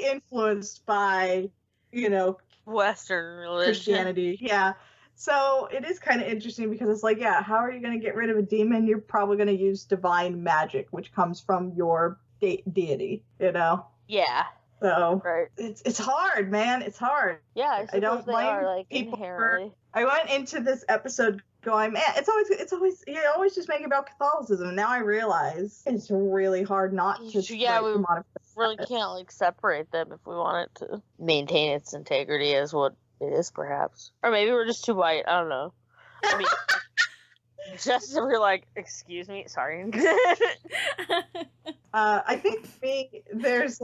influenced by, you know, Western religion. Christianity. Yeah. So it is kind of interesting because it's like, yeah, how are you going to get rid of a demon? You're probably going to use divine magic, which comes from your deity, you know? Yeah. So right. It's hard, man. It's hard. Yeah, I don't blame people inherently. I went into this episode going, man, it's always you always just make it about Catholicism. Now I realize it's really hard not to. Yeah, we really can't like separate them if we want it to maintain its integrity as what it is, perhaps. Or maybe we're just too white. I don't know. I mean, just so we're like, excuse me, sorry. I think for me, there's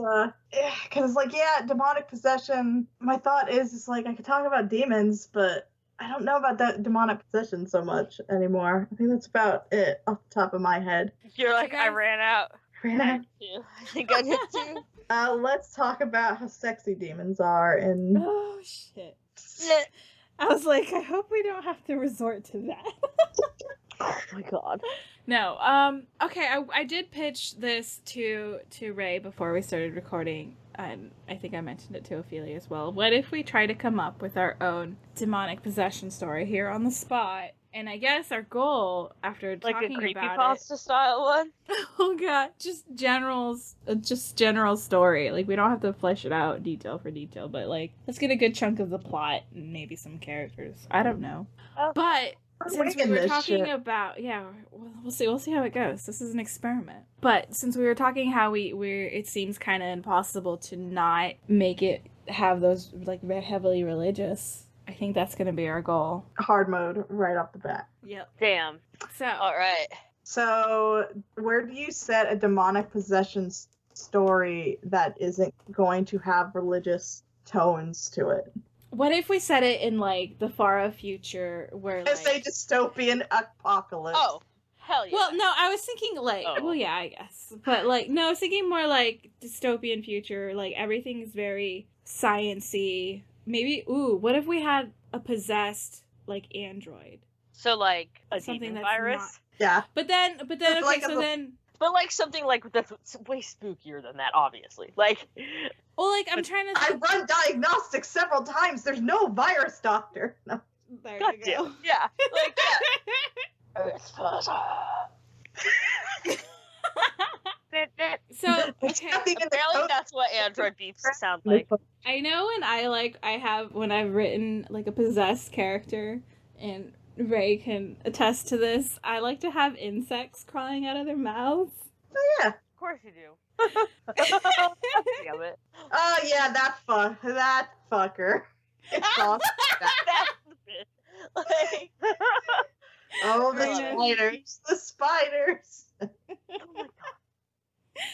because like, yeah, demonic possession. My thought is, it's like I could talk about demons, but I don't know about that demonic possession so much anymore. I think that's about it off the top of my head. You're like, I ran out. I think I did too. Let's talk about how sexy demons are and. Oh shit. I was like, I hope we don't have to resort to that. Oh my god. No. Okay, I did pitch this to Ray before we started recording, and I think I mentioned it to Ophelia as well. What if we try to come up with our own demonic possession story here on the spot? And I guess our goal, after talking about it... Like a creepypasta style one? Oh god, just general story. Like, we don't have to flesh it out detail for detail, but, like, let's get a good chunk of the plot and maybe some characters. I don't know. Oh. But... since we were talking about, we'll see how it goes. This is an experiment. But since we were talking how it seems kind of impossible to not make it have those like heavily religious. I think that's going to be our goal. Hard mode right off the bat. Yep. Damn. So. All right. So where do you set a demonic possession story that isn't going to have religious tones to it? What if we set it in, like, the far future where, like... It's a dystopian apocalypse. Oh, hell yeah. Well, no, I was thinking, like... Oh. Well, yeah, I guess. But, like, no, I was thinking more, like, dystopian future. Like, everything is very science-y. Maybe, what if we had a possessed, like, android? So, like, a something demon that's Not... virus? Yeah. But then, okay, like so then... But, like, something like that's way spookier than that, obviously. Like... Well, like, I'm trying to... I run diagnostics several times. There's no virus, doctor. No. There God you damn. go. Yeah. Like, yeah. Earth father. So, okay. Nothing in the Apparently code. that's what android beeps sound like. I know when I've written like a possessed character, and Ray can attest to this, I like to have insects crawling out of their mouths. Oh yeah. Of course you do. Damn it. Oh yeah, that fucker. It's awesome. That's the bit. Like, Oh, the Right. spiders. The spiders. oh my god.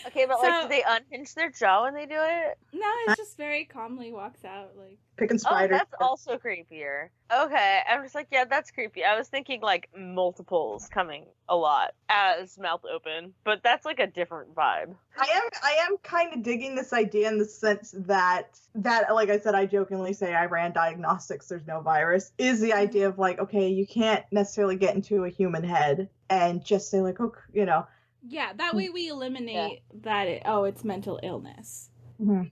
Okay, but like, So- do they unhinge their jaw when they do it? No, it's just very calmly walks out like. Picking Oh, spiders. that's also creepier. Okay, I'm just like, yeah, that's creepy. I was thinking like multiples coming a lot as mouth open, but that's like a different vibe. I am kind of digging this idea in the sense that like I said, I jokingly say I ran diagnostics, there's no virus, is the idea of like, okay, you can't necessarily get into a human head and just say like, oh, you know. Yeah, that way we eliminate that it's mental illness. Mhm.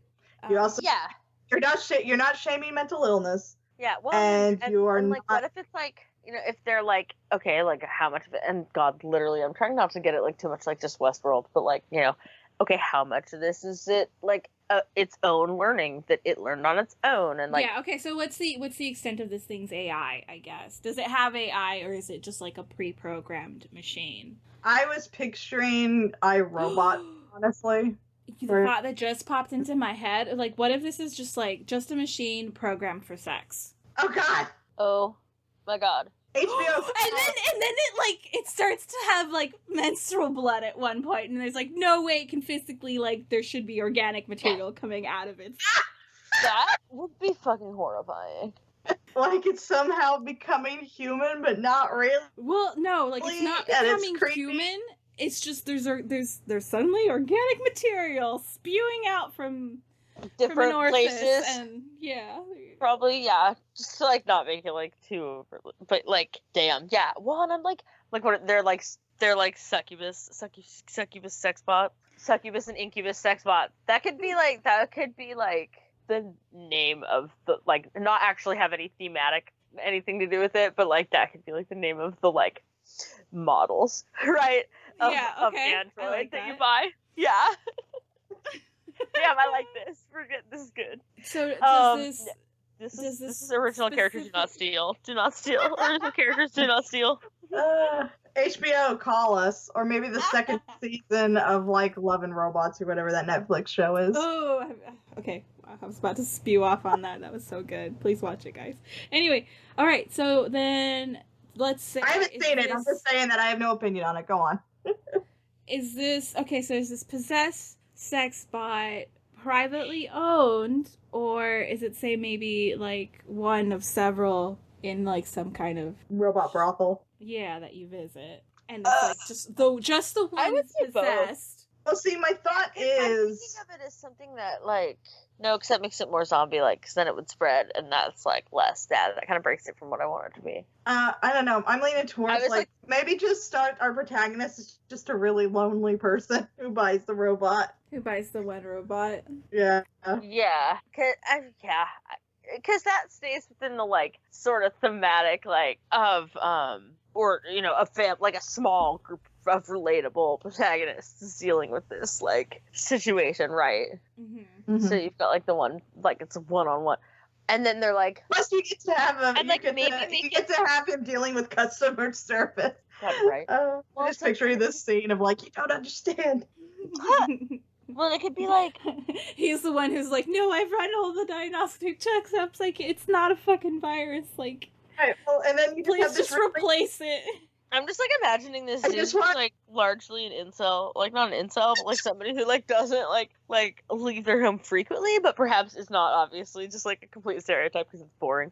You also Yeah. you're not shaming mental illness. Yeah, well, And you are like, not- what if it's like, you know, if they're like, okay, like how much of it, and God, literally, I'm trying not to get it like too much like just Westworld, but like, you know, okay, how much of this is it like its own learning that it learned on its own, and like, yeah, okay, so what's the extent of this thing's AI, I guess? Does it have AI, or is it just like a pre-programmed machine? I was picturing iRobot, honestly. The thought that just popped into my head, like, what if this is just a machine programmed for sex? Oh god. oh my God. HBO. and then it starts to have like menstrual blood at one point, and there's like no way it can physically, like, there should be organic material coming out of it. That would be fucking horrifying. Like it's somehow becoming human, but not really. Well, no, like it's not And it's becoming creepy. human. It's just there's suddenly organic material spewing out from an Different orifice, places. and yeah. Probably, yeah. Just to like not make it like too over, but like, damn, yeah. Well, and I'm like what they're like succubus sex bot, succubus and incubus sex bot. That could be like the name of the, like, not actually have anything to do with it, but like that could be like the name of the like models, right? Of Android I like that you that. buy. Yeah. Damn, I like this. This is good. So does This Does is this original characters do not steal. Do not steal. Original characters do not steal. HBO, call us, or maybe the second season of like Love and Robots or whatever that Netflix show is. Okay. I was about to spew off on that. That was so good. Please watch it, guys. Anyway, all right. So then, let's say I haven't seen it. I'm just saying that I have no opinion on it. Go on. Is this okay? So is this possessed sex bot privately owned, or is it, say, maybe like one of several in like some kind of Robot brothel. that you visit, and it's like just the one I would say both. possessed? Well, see, my thought I'm is thinking of it as something that, like, no, because that makes it more zombie-like, because then it would spread, and that's, like, less that. That kind of breaks it from what I want it to be. I don't know. I'm leaning towards was like maybe just start our protagonist is just a really lonely person who buys the robot. Who buys the one robot? Yeah. Yeah, because that stays within the, like, sort of thematic, like, of, or, you know, like a small group of relatable protagonists dealing with this, like, situation, right? Mm-hmm. Mhm. So you've got, like, the one, like, it's a one-on-one. And then they're like, Plus, you get to have him. And, like, maybe you make get to have him dealing with customer service. that's right. Oh, Well, just it's like- picturing this scene of like, you don't understand. Well, it could be like, He's the one who's like, no, I've run all the diagnostic checkups. Like, it's not a fucking virus. Like, Right. Well, and then you just please have this just replace it. I'm just like imagining this I dude just who's want- like largely an incel, like not an incel, but like somebody who like doesn't like leave their home frequently, but perhaps is not obviously just like a complete stereotype because it's boring.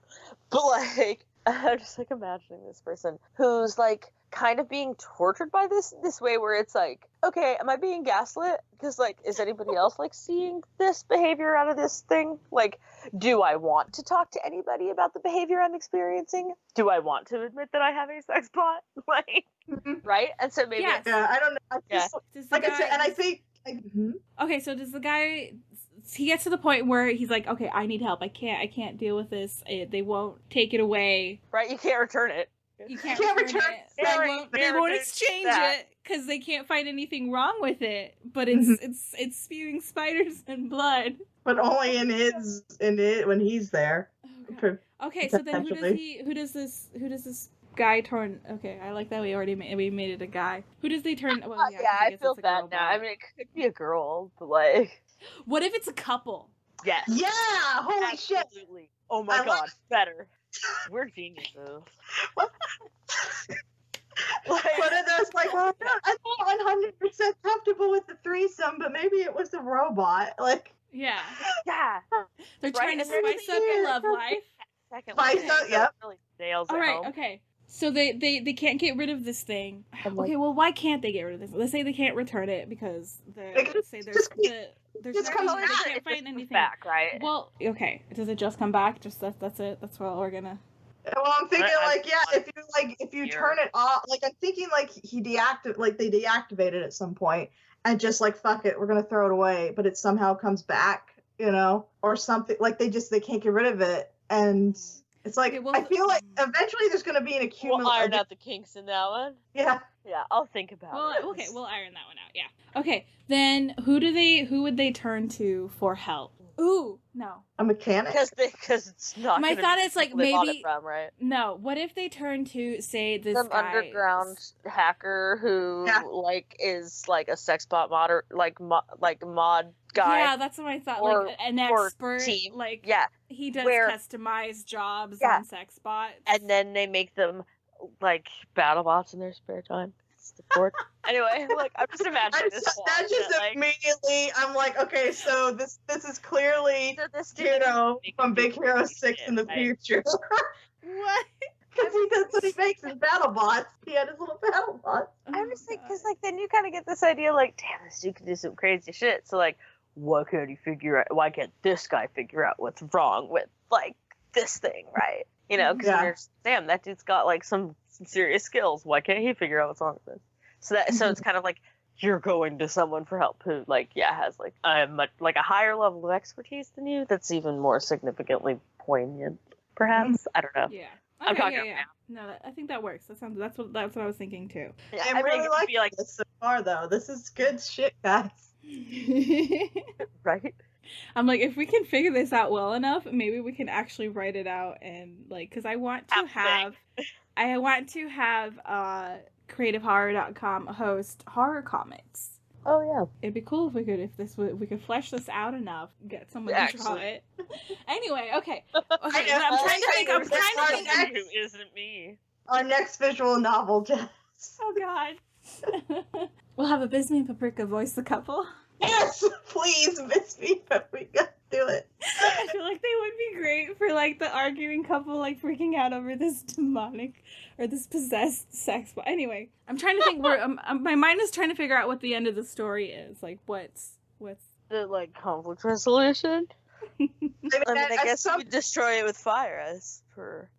But like, I'm just like imagining this person who's like kind of being tortured by this way where it's like, okay, am I being gaslit? Because like, is anybody else like seeing this behavior out of this thing? Like, do I want to talk to anybody about the behavior I'm experiencing? Do I want to admit that I have a sex bot? Like, right? And so maybe Yes. Yeah, I don't know. I Yeah. just, Does the like I said, guy- and I think. Mhm. Okay, so does the guy he gets to the point where he's like, okay, I need help. I can't deal with this. They won't take it away. Right, you can't return it. You can't return it. They won't exchange it because they can't find anything wrong with it. But it's spewing spiders and blood. But only when he's there. Okay, so then who does this guy turn? Okay, I like that we made it a guy. Who does they turn? Well, I feel bad now. I mean, it could be a girl, but like, what if it's a couple? Yes. Yeah. Holy shit. Absolutely. Oh my god. Better. We're geniuses. What are those like? I'm not 100% comfortable with the threesome, but maybe it was a robot. Like. Yeah. They're right? trying to spice up your love life. Spice up, yeah. Really nails All right, home. okay. So they can't get rid of this thing. Okay, well, why can't they get rid of this? Let's say they can't return it because they can't find anything back, right? Well, okay. Does it just come back? Just that's it. That's what we're gonna. Well, I'm thinking if you turn it off, like I'm thinking like they deactivated it at some point and just like fuck it, we're gonna throw it away, but it somehow comes back, or something like they can't get rid of it and. It's like, okay, well, I feel like eventually there's going to be an accumulation. We'll iron out the kinks in that one. Yeah. Yeah, I'll think about it. Okay, we'll iron that one out, yeah. Okay, then who would they turn to for help? Ooh, no. A mechanic? Because it's not my thought is like maybe... From, right? No, what if they turn to, say, this some guy... underground hacker who, is, like, a sex bot mod, mod guy. Yeah, that's what I thought. Like, an expert. Team. Like, yeah. He does customized jobs on sex bots. And then they make them, like, battle bots in their spare time. Support. Anyway, like, I'm just imagining this. That just immediately, I'm like, okay, so this is clearly, from Big Hero 6 in the future. What? Because that's what he makes his battle bots. He had his little battle bots. I'm just like, because like then you kind of get this idea, like, damn, this dude can do some crazy shit. So like, why can't this guy figure out what's wrong with like this thing, right? Because damn, that dude's got like some serious skills. Why can't he figure out what's wrong with this? So it's kind of like you're going to someone for help who has like a higher level of expertise than you. That's even more significantly poignant, perhaps. I don't know. Yeah. I'm talking about now. No, I think that works. That's what I was thinking too. Yeah, I really like this so far, though. This is good shit, guys. Right? I'm like, if we can figure this out well enough, maybe we can actually write it out and like, because I want to have creativehorror.com host horror comics. Oh yeah, it'd be cool if we could flesh this out enough, get someone to draw it. Anyway, okay. I'm trying to think. Who isn't me? Our next visual novel, Jess. Oh God. We'll have a Bisbee and Paprika voice the couple. Yes, please, Bisbee and Paprika, do it. I feel like they would be great for like the arguing couple, like freaking out over this demonic or this possessed sex. But anyway, I'm trying to think. My mind is trying to figure out what the end of the story is. Like, what's the like conflict resolution? I guess we destroy it with fire,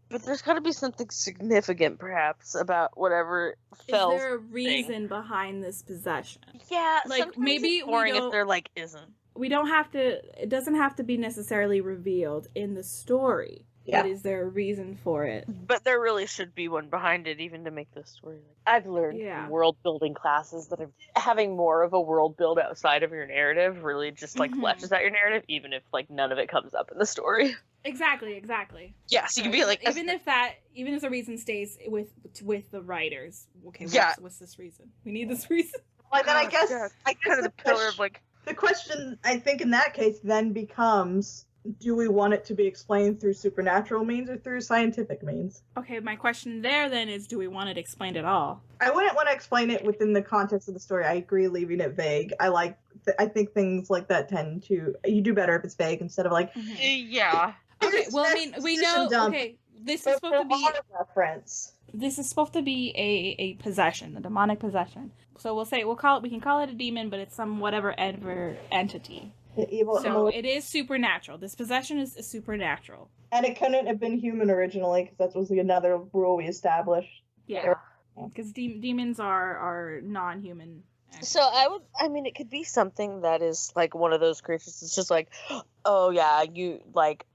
but there's got to be something significant, perhaps, about whatever fell. Is there a reason behind this possession? Yeah, like maybe boring if there like isn't. We don't have to. It doesn't have to be necessarily revealed in the story. Yeah. But is there a reason for it? But there really should be one behind it, even to make the story. I've learned from world building classes that having more of a world build outside of your narrative really just like fleshes out your narrative, even if like none of it comes up in the story. Exactly. Yeah, so you can be like, even if the reason stays with the writers. Okay, what's this reason? We need this reason. Well, then I guess kind of the pillar of like the question. I think in that case then becomes, do we want it to be explained through supernatural means or through scientific means? Okay, my question there then is, do we want it explained at all? I wouldn't want to explain it within the context of the story. I agree, leaving it vague. I think things like that you do better if it's vague instead of like. Yeah. Okay, well, I mean, we know. Okay, this is supposed to be reference. This is supposed to be a possession, a demonic possession. So we can call it a demon, but it's some whatever entity. The evil. So it is supernatural. This possession is supernatural. And it couldn't have been human originally, because that was another rule we established. Yeah, because demons are non-human So I mean, it could be something that is like one of those creatures. It's just like, oh yeah, you like,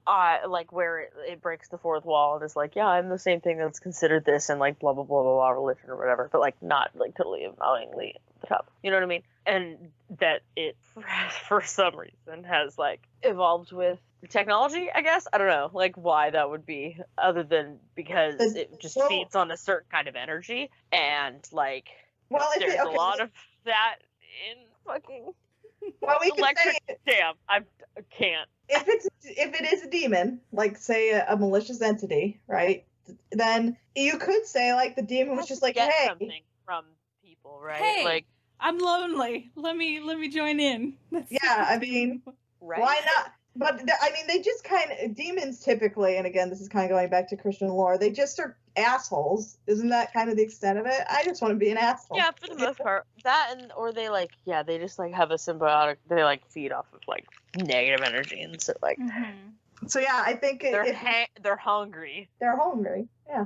where it breaks the fourth wall and is like, yeah, I'm the same thing that's considered this and like blah blah blah blah blah religion or whatever, but like not like totally annoyingly at the top. You know what I mean? And that it for some reason has like evolved with technology. I guess I don't know like why that would be, other than because it just feeds on a certain kind of energy and like. Well, there's a lot of that in fucking we electric. Damn, I can't. If it is a demon, like say a malicious entity, right? Then you could say like the demon was just like, hey, something from people, right? Hey, like I'm lonely. Let me join in. I mean, right? Why not? But I mean, they just kind of demons typically, and again, this is kind of going back to Christian lore. They just are assholes. Isn't that kind of the extent of it? I just want to be an asshole. Yeah, for the most part, that or they like, yeah, they just like have a symbiotic. They like feed off of like negative energy, and so like. Mm-hmm. So yeah, I think they're hungry. They're hungry, yeah,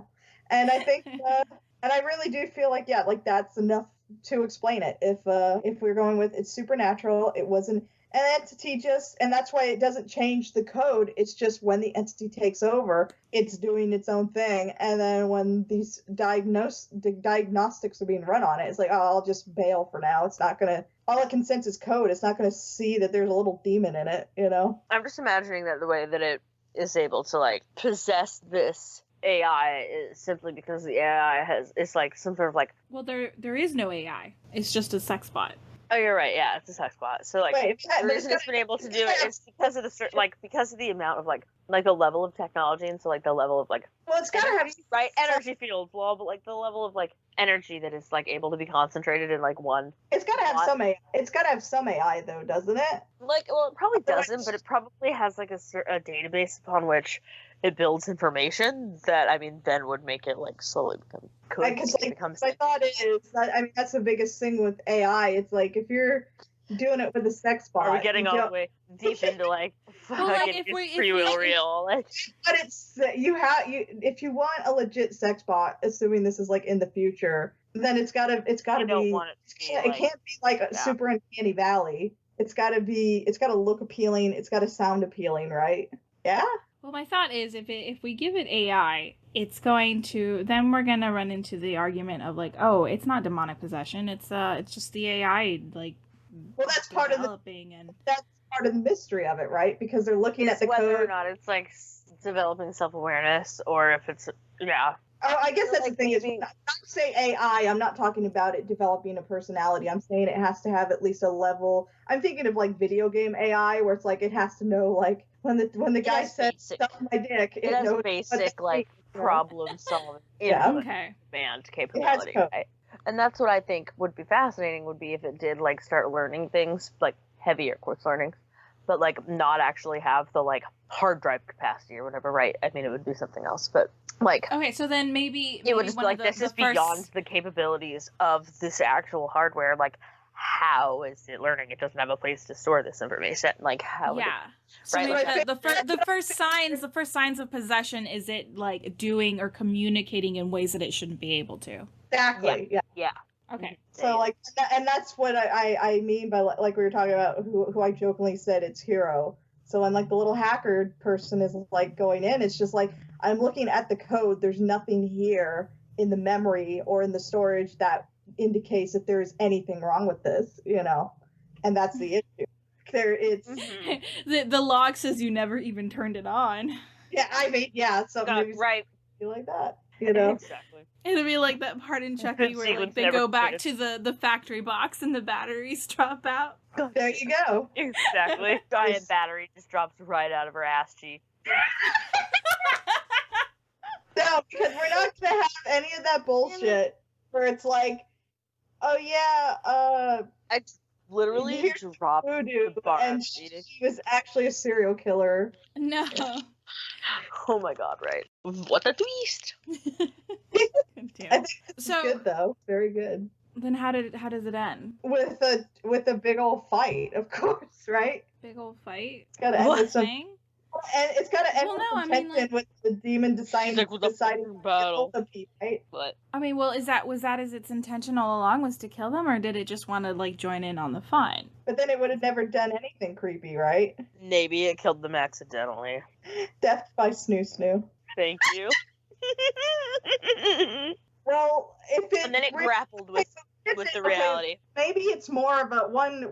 and I think, and I really do feel like that's enough to explain it. If we're going with it's supernatural, it wasn't an entity and that's why it doesn't change the code. It's just when the entity takes over, it's doing its own thing. And then when these diagnostics are being run on it, it's like, oh, I'll just bail for now. It's not going to, all it can sense is code. It's not going to see that there's a little demon in it, you know? I'm just imagining that the way that it is able to like possess this AI is simply because the AI it's like some sort of like. Well, there is no AI. It's just a sex bot. Oh, you're right. Yeah, it's a sex bot. So like, the reason it's been able to do it is because of because of the amount of like the level of technology, and so like the level of like. Well, it's gotta have energy fields, blah, but like the level of like energy that is like able to be concentrated in like one. It's gotta have some AI. It's gotta have some AI though, doesn't it? Like, well, it probably doesn't, but it probably has like a database upon which it builds information that then would make it like slowly become. My thought is that that's the biggest thing with AI. It's like if you're doing it with a sex bot. Are we getting all the way deep into like fucking free will real? Like, but it's if you want a legit sex bot, assuming this is like in the future, then it's gotta be. It can't be like a super uncanny valley. It's gotta look appealing. It's gotta sound appealing, right? Yeah. Well, my thought is if we give it AI, it's going to then we're gonna run into the argument of like, oh, it's not demonic possession. It's just the AI like. Well, that's part of the mystery of it, right? Because they're looking at the whether code. Or not it's like developing self-awareness, or if it's Oh, I guess that's the thing is when I say AI, I'm not talking about it developing a personality. I'm saying it has to have at least a level. I'm thinking of like video game AI, where it's like it has to know like when the guy says "suck my dick," it has knows basic like problem solving band capability, right? And that's what I think would be fascinating would be if it did like start learning things like heavier course learning, but like not actually have the like hard drive capacity or whatever, right? I mean, it would be something else, but like okay, so then maybe it would just be like this is beyond the capabilities of this actual hardware. Like, how is it learning? It doesn't have a place to store this information. Like, how? Yeah. So right? like the first signs of possession is it like doing or communicating in ways that it shouldn't be able to. Exactly. Yeah. Okay. So like, and that's what I mean by like we were talking about who I jokingly said it's Hero. So when like the little hacker person is like going in, it's just like I'm looking at the code. There's nothing here in the memory or in the storage that indicates that there is anything wrong with this, you know, and that's the issue. The log says you never even turned it on. Yeah, so maybe right, like that, you know. Exactly. It'll be like that part in Chucky where like they go back to the factory box and the batteries drop out. There you go. Exactly. Giant battery just drops right out of her ass cheek. No, because we're not gonna have any of that bullshit where it's like, oh yeah, I literally dropped the bar and she was actually a serial killer. No. Oh my god! Right? What a twist! I think it's good though. Very good. Then how does it end? With a big old fight, of course, right? Big old fight. It's gotta end with something. And it's got to end Well, with no, some I mean, tension with the demon deciding She's like, with the deciding fucking to battle. kill the people, right? But I mean, well, was that as its intention all along, was to kill them, or did it just want to like join in on the fun? But then it would have never done anything creepy, right? maybe it killed them accidentally. Death by Snoo Snoo. Thank you. Well, if it And then it grappled with the reality. Maybe it's more of a one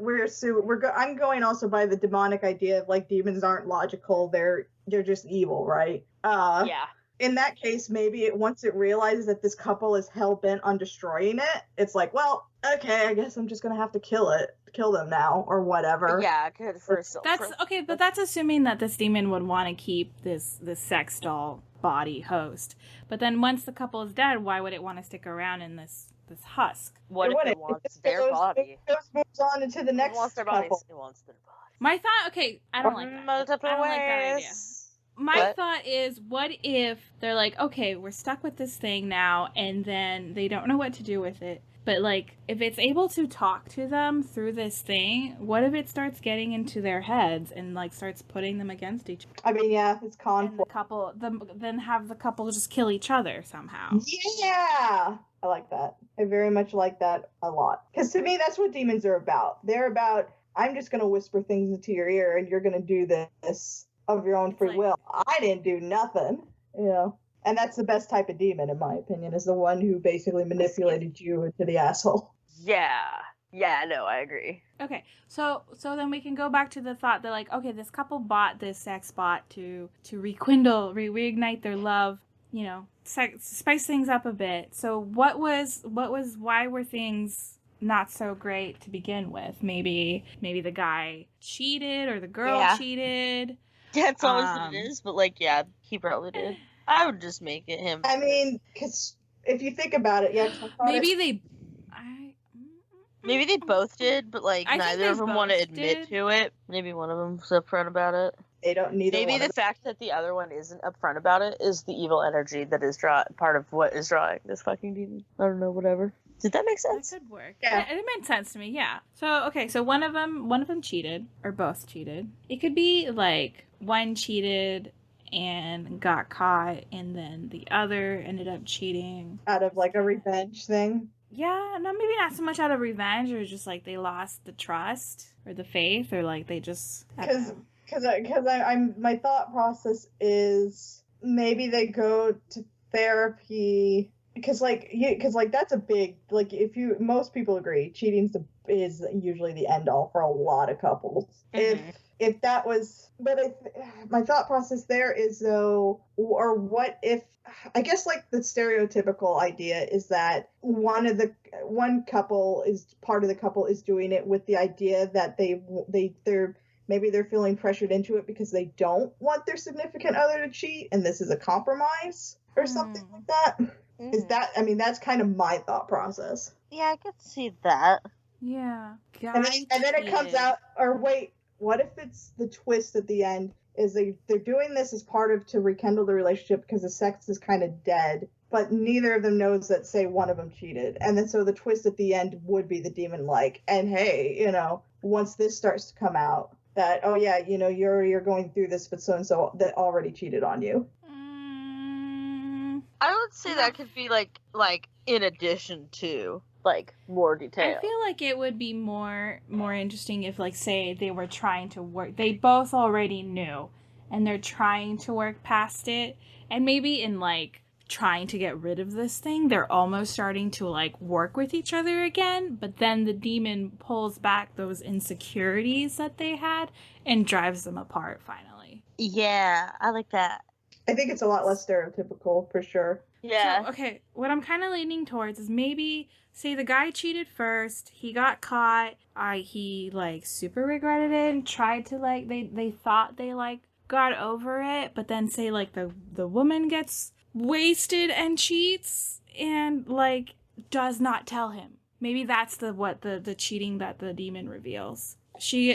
I'm going also by the demonic idea of like demons aren't logical, they're just evil, right? Yeah. In that case, maybe once it realizes that this couple is hell bent on destroying it, it's like, well, okay, I guess I'm just gonna have to kill them now, or whatever. Yeah, good for That's okay, but that's assuming that this demon would want to keep this sex doll body host. But then once the couple is dead, why would it want to stick around in this husk? What if it wants their body? It moves on into the next It wants their body. couple. It wants their body. My thought, okay, I don't like that. Multiple I don't like that idea. ways. My What? thought is, what if they're like, okay, we're stuck with this thing now, and then they don't know what to do with it. But, like, if it's able to talk to them through this thing, what if it starts getting into their heads and, like, starts putting them against each other? I mean, yeah, it's And the conflict. then have the couple just kill each other somehow. Yeah, I like that. I very much like that a lot. Because to me, that's what demons are about. They're about, I'm just going to whisper things into your ear, and you're going to do this of your own free like- will. I didn't do nothing, you know. And that's the best type of demon, in my opinion, is the one who basically manipulated you into the asshole. Yeah. Yeah, no, I agree. Okay, so then we can go back to the thought that, like, okay, this couple bought this sex bot to reignite their love, you know, spice things up a bit. So why were things not so great to begin with? Maybe the guy cheated or the girl cheated. Yeah, it's always what it is, but, like, yeah, he probably did. I would just make it him. I mean, because if you think about it, yeah. Maybe they both did, but, like, I think neither they of them want to both admit did. to it. Maybe one of them's upfront about it. They don't need Maybe the fact that the other one isn't upfront about it is the evil energy that is part of what is drawing this fucking demon. I don't know, whatever. Did that make sense? That could work. Yeah. It made sense to me, yeah. So, okay, so one of them cheated, or both cheated. It could be, like, one cheated and got caught, and then the other ended up cheating. out of like a revenge thing. Yeah, no, maybe not so much out of revenge, or just, like, they lost the trust, or the faith, or, like, they just... Because I'm my thought process is maybe they go to therapy because that's a big, like, most people agree cheating is usually the end all for a lot of couples. Mhm. If that was, but my thought process there is though, or what if, I guess, like, the stereotypical idea is that one couple is part of the couple is doing it with the idea that they're feeling pressured into it because they don't want their significant other to cheat, and this is a compromise or something like that. Is that, I mean, that's kind of my thought process. Yeah, I could see that. Yeah. And then it comes out, or wait, what if it's the twist at the end is they're doing this as part of to rekindle the relationship because the sex is kind of dead, but neither of them knows that, say, one of them cheated. And then so the twist at the end would be the demon like, and hey, you know, once this starts to come out, that, oh yeah, you know, you're going through this, but so-and-so that already cheated on you. I would say that could be like in addition to, like, more detail. I feel like it would be more interesting if, like, say they were trying to work. They both already knew, and they're trying to work past it. And maybe in, like, trying to get rid of this thing, they're almost starting to, like, work with each other again. But then the demon pulls back those insecurities that they had and drives them apart finally. Yeah, I like that. I think it's a lot less stereotypical, for sure. Yeah. So, okay, what I'm kind of leaning towards is maybe, say the guy cheated first, he got caught, he, like, super regretted it and tried to, like, they thought they, like, got over it, but then, say, like, the woman gets wasted and cheats and, like, does not tell him. Maybe that's the cheating that the demon reveals. She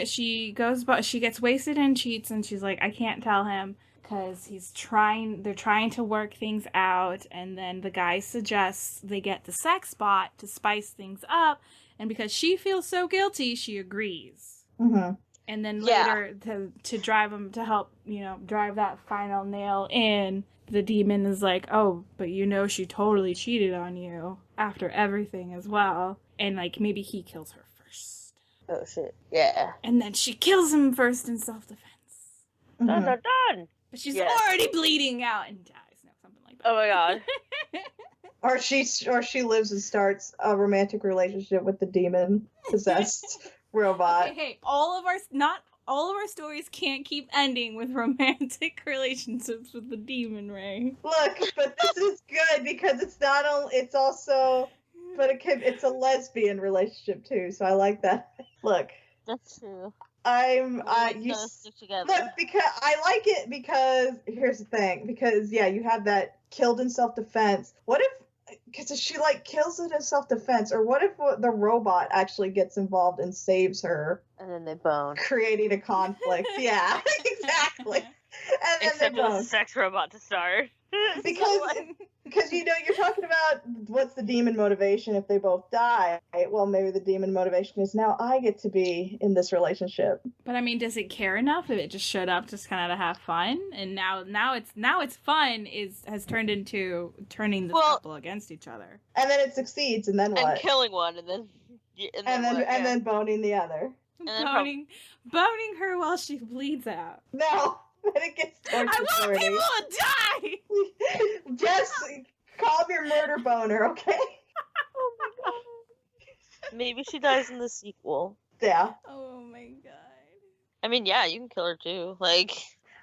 gets wasted and cheats, and she's like, I can't tell him. Because they're trying to work things out, and then the guy suggests they get the sex bot to spice things up, and because she feels so guilty, she agrees. Mm-hmm. And then Yeah. later to drive him to help, drive that final nail in, the demon is like, oh, but she totally cheated on you after everything as well. And like maybe he kills her first. Oh shit. Yeah. And then she kills him first in self-defense. Mhm. Dun dun dun. But she's Yes. already bleeding out and dies. No, something like that. Oh my god. Or she lives and starts a romantic relationship with the demon possessed robot. Hey, not all of our stories can't keep ending with romantic relationships with the demon, Ray. Look, but this is good because it's also it's a lesbian relationship too, so I like that. Look, That's true. Stick together. look, because I like it because here's the thing, because you have that killed in self-defense. What if, because she like kills it in self-defense, or what if the robot actually gets involved and saves her, And then they bone. creating a conflict? Yeah, exactly. And then Except they it was both. a sex robot to start. Because you're talking about what's the demon motivation if they both die. Well, maybe the demon motivation is now I get to be in this relationship. But I mean, does it care enough if it just showed up just kind of to have fun? And now its fun has turned into turning the couple against each other. And then it succeeds, and then what? And killing one, and then and then boning the other. Boning her while she bleeds out. No, then it gets I torture want flirty. people to die! Just call your murder boner, okay? Oh my god. Maybe she dies in the sequel. Yeah. Oh my god. I mean, yeah, you can kill her too. Like,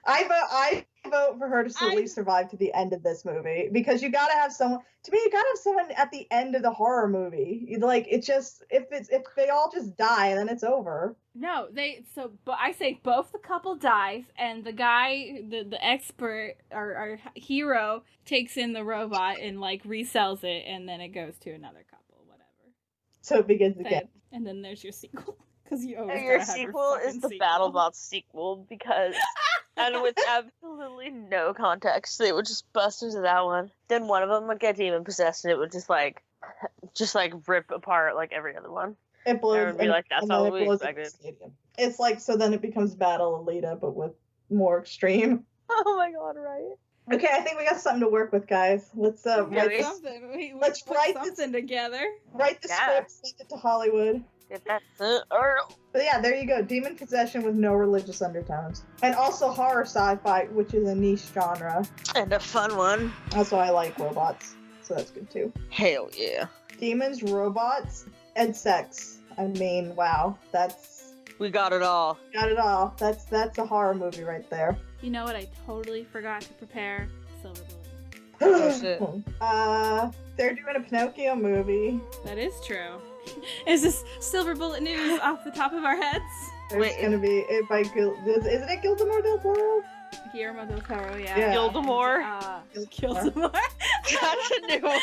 I vote for her to at least survive to the end of this movie, because you gotta have someone. To me, you gotta have someone at the end of the horror movie. It's just if they all just die, then it's over. No, but I say both the couple dies and the guy, the expert, our hero, takes in the robot and like resells it, and then it goes to another couple, whatever. So it begins again. And then there's your sequel. Because you always your gotta have sequel your is the sequel. BattleBots sequel, because and with absolutely no context, they would just bust into that one. Then one of them would get demon possessed, and it would just like rip apart like every other one. It blows. It would be like, that's and not then what it we blows up expected. the stadium. It's like, so then it becomes Battle Alita, but with more extreme. Oh my god, right? Okay, I think we got something to work with, guys. Let's write this, Let's put write something something together. write the Yeah. script, send it to Hollywood. Get that. But yeah, there you go. Demon possession with no religious undertones. And also horror sci-fi, which is a niche genre. And a fun one. That's why I like robots. So that's good too. Hell yeah. Demons, robots, and sex. I mean, wow. We got it all. Got it all. That's a horror movie right there. You know what I totally forgot to prepare? Silver Bullet. Oh, shit. They're doing a Pinocchio movie. That is true. Is this Silver Bullet news off the top of our heads? There's gonna be it by isn't it Guillermo del Toro? Guillermo del Toro, yeah. Yeah. Gildemore. Gildemore. That's a new one.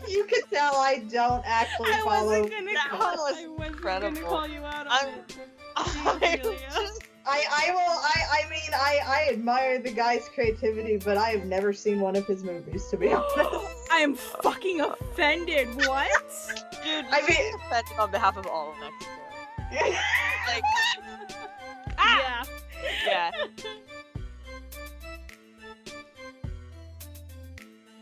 You can tell I don't actually I follow. wasn't gonna That call, one was I wasn't incredible. gonna call you out on I'm- it. I Julia. I admire the guy's creativity, but I have never seen one of his movies, to be honest. I am fucking offended. What? Dude, I you mean- should offended on behalf of all of Mexico. Like, Yeah. yeah.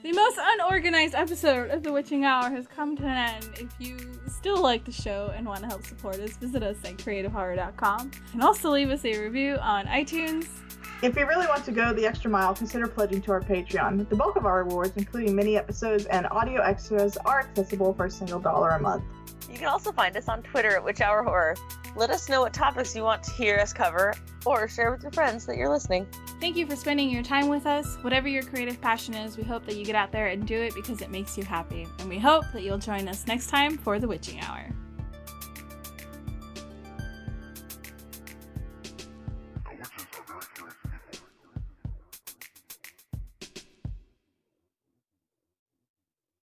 The most unorganized episode of The Witching Hour has come to an end. If you still like the show and want to help support us, visit us at creativehorror.com. And also leave us a review on iTunes. If you really want to go the extra mile, consider pledging to our Patreon. The bulk of our rewards, including mini episodes and audio extras, are accessible for $1 a month. You can also find us on Twitter at Witch Hour Horror. Let us know what topics you want to hear us cover, or share with your friends that you're listening. Thank you for spending your time with us. Whatever your creative passion is, we hope that you get out there and do it because it makes you happy. And we hope that you'll join us next time for The Witching Hour.